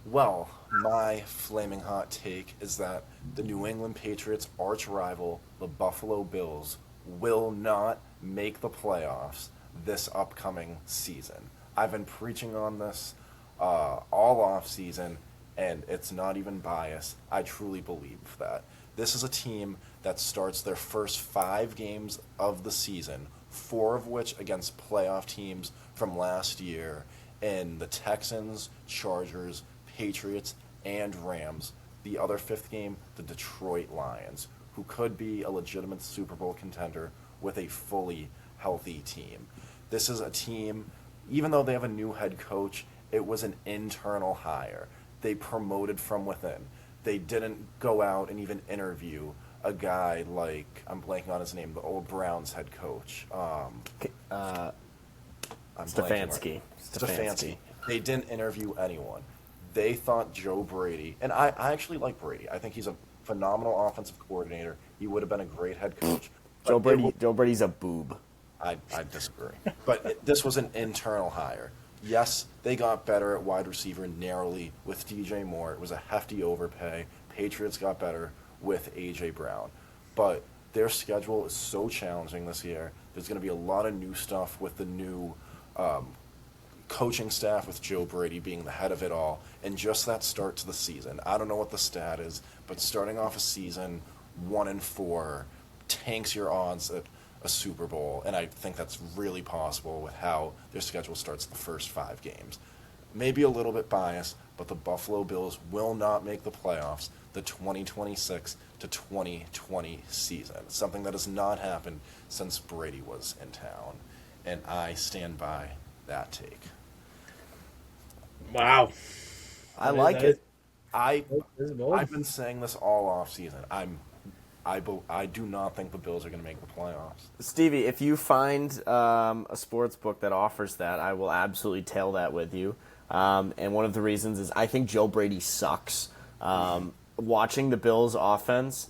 Well, my flaming hot take is that the New England Patriots' arch rival, the Buffalo Bills, will not make the playoffs this upcoming season. I've been preaching on this all off season, and it's not even biased. I truly believe that. This is a team that starts their first 5 games of the season, 4 of which against playoff teams from last year, in the Texans, Chargers, Patriots, and Rams. The other 5th game, the Detroit Lions, who could be a legitimate Super Bowl contender with a fully healthy team. This is a team, even though they have a new head coach, it was an internal hire. They promoted from within. They didn't go out and even interview a guy like, I'm blanking on his name, the old Browns head coach. Stefanski. They didn't interview anyone. They thought Joe Brady, and I actually like Brady. I think he's a phenomenal offensive coordinator. He would have been a great head coach. Joe Brady's a boob. I disagree. But this was an internal hire. Yes, they got better at wide receiver narrowly with DJ Moore. It was a hefty overpay. Patriots got better with A.J. Brown. But their schedule is so challenging this year. There's going to be a lot of new stuff with the new coaching staff, with Joe Brady being the head of it all, and just that start to the season. I don't know what the stat is, but starting off a season 1-4, tanks your odds at a Super Bowl, and I think that's really possible with how their schedule starts the first 5 games. Maybe a little bit biased, but the Buffalo Bills will not make the playoffs the 2026 to 2020 season. Something that has not happened since Brady was in town, and I stand by that take. Wow. I like it. I've been saying this all off season. I do not think the Bills are going to make the playoffs. Stevie, if you find a sports book that offers that, I will absolutely tail that with you. And one of the reasons is I think Joe Brady sucks. Watching the Bills' offense,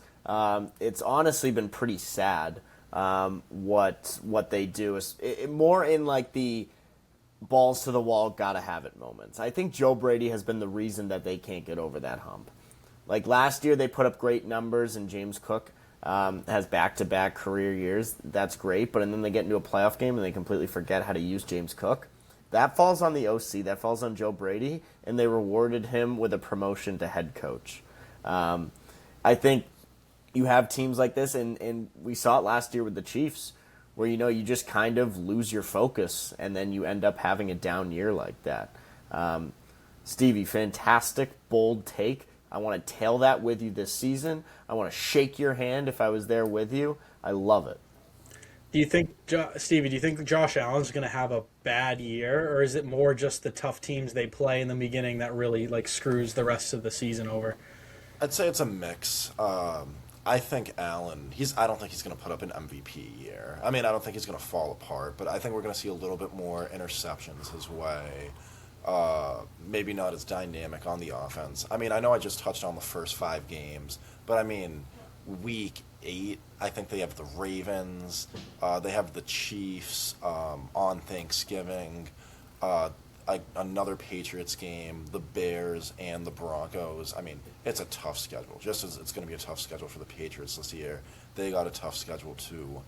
it's honestly been pretty sad what they do. More in like the balls to the wall, gotta have it moments. I think Joe Brady has been the reason that they can't get over that hump. Like last year, they put up great numbers, and James Cook has back-to-back career years. That's great, but then they get into a playoff game and they completely forget how to use James Cook. That falls on the OC. That falls on Joe Brady, and they rewarded him with a promotion to head coach. I think you have teams like this, and we saw it last year with the Chiefs, where you just kind of lose your focus, and then you end up having a down year like that. Stevie, fantastic, bold take. I want to tail that with you this season. I want to shake your hand if I was there with you. I love it. Do you think, Stevie, do you think Josh Allen's going to have a bad year, or is it more just the tough teams they play in the beginning that really screws the rest of the season over? I'd say it's a mix. I think Allen, I don't think he's going to put up an MVP year. I mean, I don't think he's going to fall apart, but I think we're going to see a little bit more interceptions his way. Maybe not as dynamic on the offense. I mean, I know I just touched on the first 5 games, but I mean, week 8, I think they have the Ravens, they have the Chiefs on Thanksgiving, another Patriots game, the Bears, and the Broncos. I mean, it's a tough schedule. Just as it's going to be a tough schedule for the Patriots this year, they got a tough schedule too.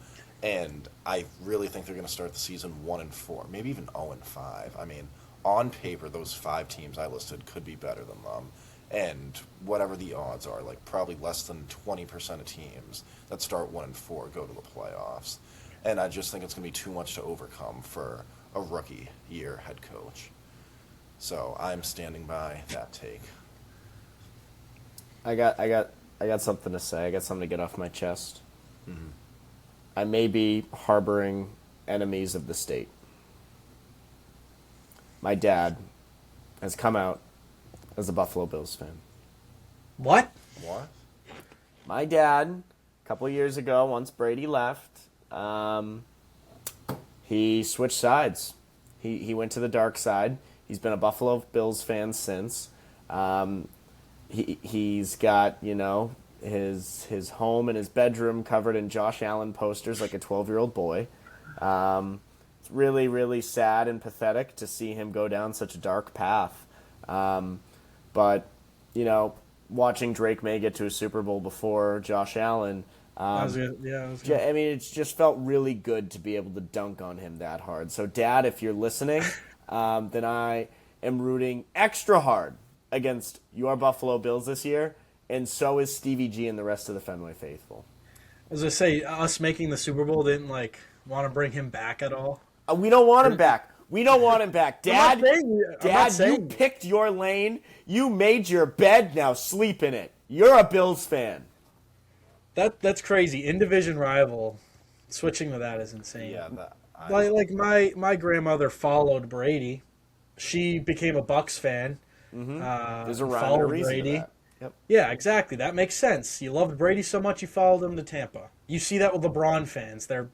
And I really think they're going to start the season 1-4, maybe even 0-5. I mean, on paper, those 5 teams I listed could be better than them. And whatever the odds are, probably less than 20% of teams that start 1-4 go to the playoffs. And I just think it's going to be too much to overcome for a rookie year head coach. So I'm standing by that take. I got something to say. I got something to get off my chest. Mm-hmm. I may be harboring enemies of the state. My dad has come out as a Buffalo Bills fan. What? My dad, a couple of years ago, once Brady left, he switched sides. He went to the dark side. He's been a Buffalo Bills fan since. He's got, his home and his bedroom covered in Josh Allen posters like a 12-year-old boy. It's really, really sad and pathetic to see him go down such a dark path. But, watching Drake May get to a Super Bowl before Josh Allen, I mean, it's just felt really good to be able to dunk on him that hard. So, Dad, if you're listening, then I am rooting extra hard against your Buffalo Bills this year, and so is Stevie G and the rest of the Fenway Faithful. I was going to say, us making the Super Bowl didn't, want to bring him back at all? We don't want him back. We don't want him back. Dad, you picked your lane. You made your bed. Now sleep in it. You're a Bills fan. That's crazy. In-division rival. Switching to that is insane. Yeah, my grandmother followed Brady. She became a Bucks fan. Mm-hmm. There's a rhyme and a reason Brady. to that. Yep. Yeah, exactly. That makes sense. You loved Brady so much, you followed him to Tampa. You see that with LeBron fans. They're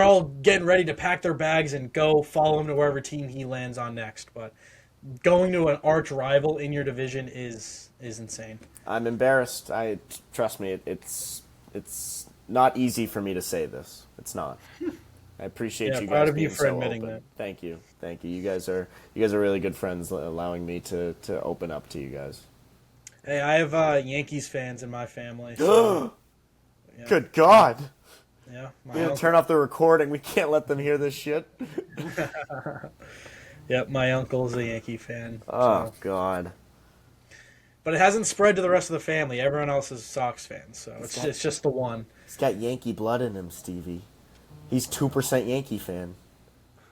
all getting ready to pack their bags and go follow him to wherever team he lands on next. But going to an arch rival in your division is insane. I'm embarrassed. Trust me, it's not easy for me to say this. It's not. I appreciate you guys proud of you being for so admitting open. that. Thank you. You guys are really good friends, allowing me to open up to you guys. Hey, I have Yankees fans in my family. So, yeah. Good God. Yeah. We're going to turn off the recording. We can't let them hear this shit. Yep, my uncle's a Yankee fan. Oh, God. But it hasn't spread to the rest of the family. Everyone else is Sox fans, so it's just the one. He's got Yankee blood in him, Stevie. He's 2% Yankee fan.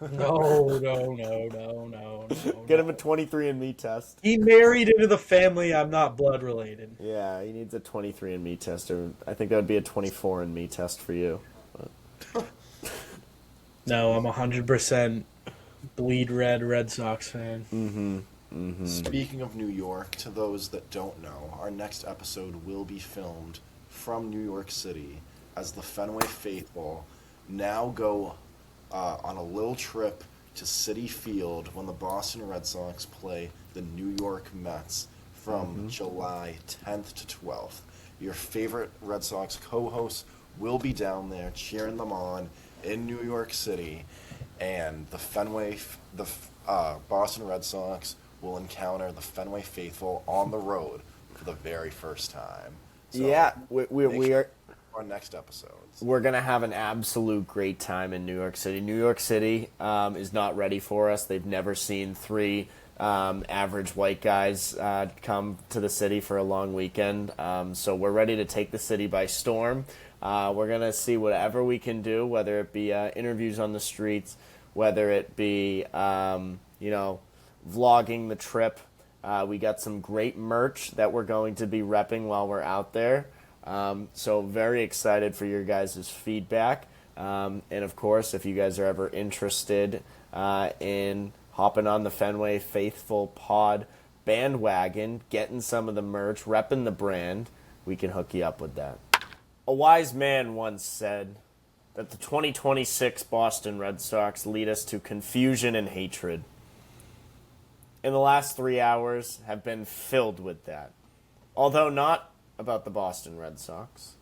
No. Get him a 23andMe test. He married into the family. I'm not blood related. Yeah, he needs a 23andMe test. Or I think that would be a 24andMe test for you. No, I'm 100% bleed red Red Sox fan. Speaking of New York, to those that don't know, our next episode will be filmed from New York City as the Fenway Faithful now go on a little trip to Citi Field when the Boston Red Sox play the New York Mets from July 10th to 12th. Your favorite Red Sox co-hosts will be down there cheering them on in New York City, and the Boston Red Sox will encounter the Fenway Faithful on the road for the very first time. So Yeah, we are. our next episodes. We're going to have an absolute great time in New York City. New York City is not ready for us. They've never seen three average white guys come to the city for a long weekend. So we're ready to take the city by storm. We're going to see whatever we can do, whether it be interviews on the streets, whether it be, vlogging the trip. We got some great merch that we're going to be repping while we're out there. So very excited for your guys' feedback. And of course, if you guys are ever interested in hopping on the Fenway Faithful Pod bandwagon, getting some of the merch, repping the brand, we can hook you up with that. A wise man once said that the 2026 Boston Red Sox lead us to confusion and hatred. And the last 3 hours have been filled with that. Although not about the Boston Red Sox,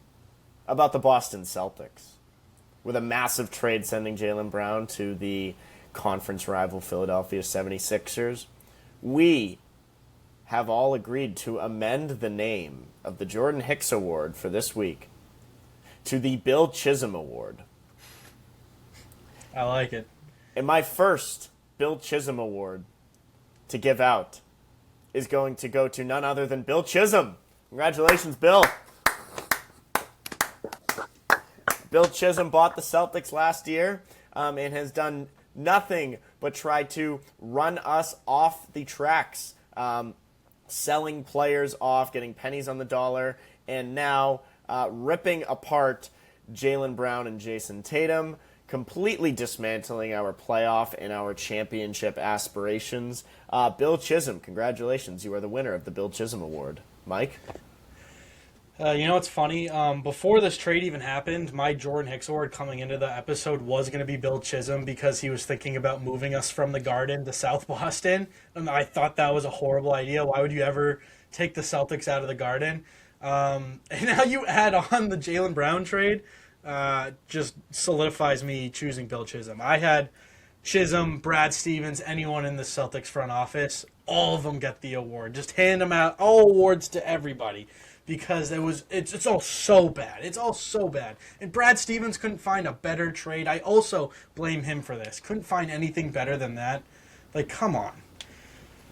about the Boston Celtics, with a massive trade sending Jaylen Brown to the conference rival Philadelphia 76ers. We have all agreed to amend the name of the Jordan Hicks Award for this week to the Bill Chisholm Award. I like it. And my first Bill Chisholm Award to give out is going to go to none other than Bill Chisholm. Congratulations, Bill. Bill Chisholm bought the Celtics last year and has done nothing but try to run us off the tracks, selling players off, getting pennies on the dollar, and now ripping apart Jaylen Brown and Jason Tatum, completely dismantling our playoff and our championship aspirations. Bill Chisholm, congratulations. You are the winner of the Bill Chisholm Award. Mike? You know what's funny? Before this trade even happened, my Jordan Hicks Award coming into the episode was going to be Bill Chisholm because he was thinking about moving us from the Garden to South Boston. And I thought that was a horrible idea. Why would you ever take the Celtics out of the Garden? And now you add on the Jaylen Brown trade, just solidifies me choosing Bill Chisholm. I had Chisholm, Brad Stevens, anyone in the Celtics front office, all of them get the award. Just hand them out, all awards to everybody, because it's all so bad. It's all so bad. And Brad Stevens couldn't find a better trade. I also blame him for this. Couldn't find anything better than that. Like, come on.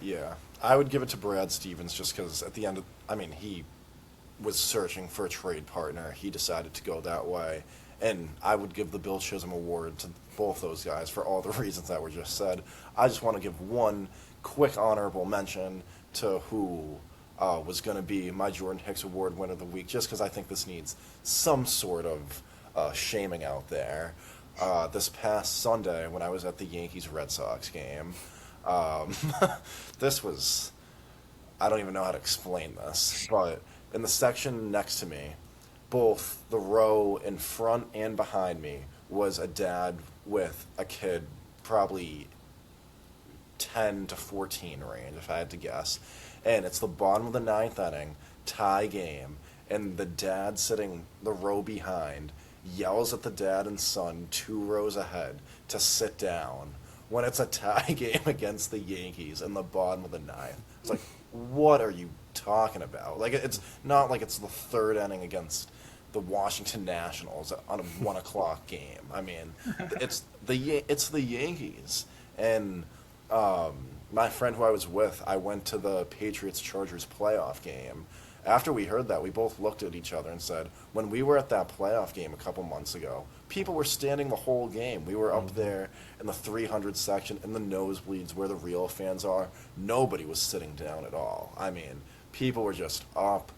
Yeah, I would give it to Brad Stevens just because at the end of, he was searching for a trade partner. He decided to go that way. And I would give the Bill Chisholm Award to both those guys for all the reasons that were just said. I just want to give one quick honorable mention to who was going to be my Jordan Hicks Award winner of the week, just because I think this needs some sort of shaming out there. This past Sunday, when I was at the Yankees-Red Sox game, this was, I don't even know how to explain this, but in the section next to me, both the row in front and behind me was a dad with a kid, probably 10 to 14 range, if I had to guess. And it's the bottom of the ninth inning, tie game, and the dad sitting the row behind yells at the dad and son 2 rows ahead to sit down when it's a tie game against the Yankees in the bottom of the ninth. It's like, what are you talking about? Like, it's not like it's the third inning against the Washington Nationals on a 1 o'clock game. I mean, it's the Yankees. And my friend who I was with, I went to the Patriots-Chargers playoff game After we heard that, we both looked at each other and said, when we were at that playoff game a couple months ago, people were standing the whole game. We were up there in the 300 section, in the nosebleeds where the real fans are. Nobody was sitting down at all. I mean, people were just up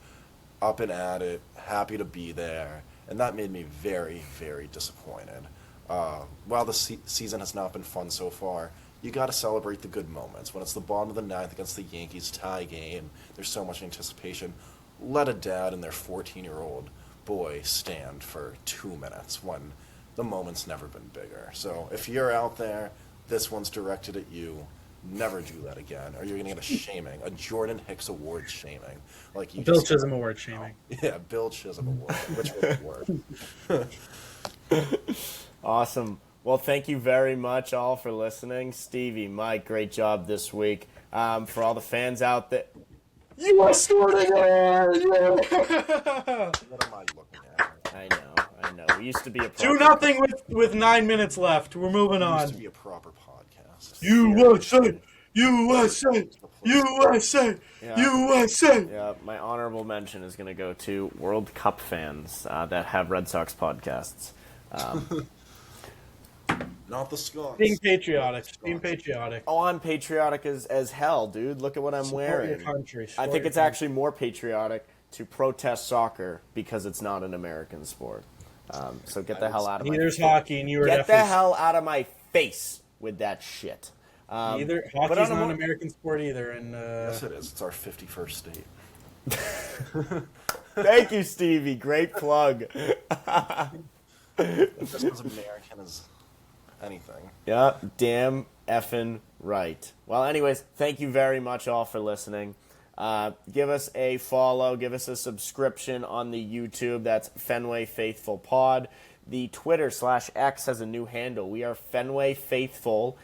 and at it, happy to be there, and that made me very, very disappointed. While the season has not been fun so far, you got to celebrate the good moments. When it's the bottom of the ninth against the Yankees tie game, there's so much anticipation. Let a dad and their 14-year-old boy stand for 2 minutes when the moment's never been bigger. So if you're out there, this one's directed at you. Never do that again, or you're going to get a shaming, a Jordan Hicks Award shaming. Like you Bill Chisholm Award shaming. Yeah, Bill Chisholm Award. Which was the word? Awesome. Well, thank you very much all for listening. Stevie, Mike, great job this week. For all the fans out there. You are snorting air! Yeah. What am I looking at? I know. We used to be a 2-0 with 9 minutes left. We're moving It on. used to be a proper podcast. USA! USA! USA! Yeah. USA! Yeah, my honorable mention is going to go to World Cup fans that have Red Sox podcasts. Not the Skunks. Being patriotic. Being patriotic. Oh, I'm patriotic as hell, dude. Look at what I'm Support wearing. your country. I Support think your it's country. actually more patriotic to protest soccer because it's not an American sport. So get the hell out of my Neither's face. hockey, and you were Get the hell out of my face with that shit. Neither but hockey's on a not an more- American sport either, and Yes, it is. It's our 51st state. Thank you, Stevie. Great plug. Just as American as anything. Yeah, damn effing right. Well, anyways, thank you very much all for listening. Give us a follow, give us a subscription on the YouTube. That's FenwayFaithfulPod. The Twitter /X has a new handle. We are FenwayFaithful0.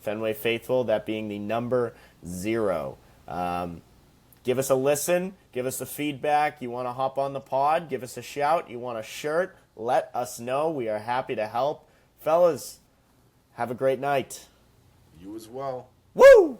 FenwayFaithful, that being the number 0. Give us a listen. Give us the feedback. You want to hop on the pod? Give us a shout. You want a shirt? Let us know. We are happy to help. Fellas, have a great night. You as well. Woo!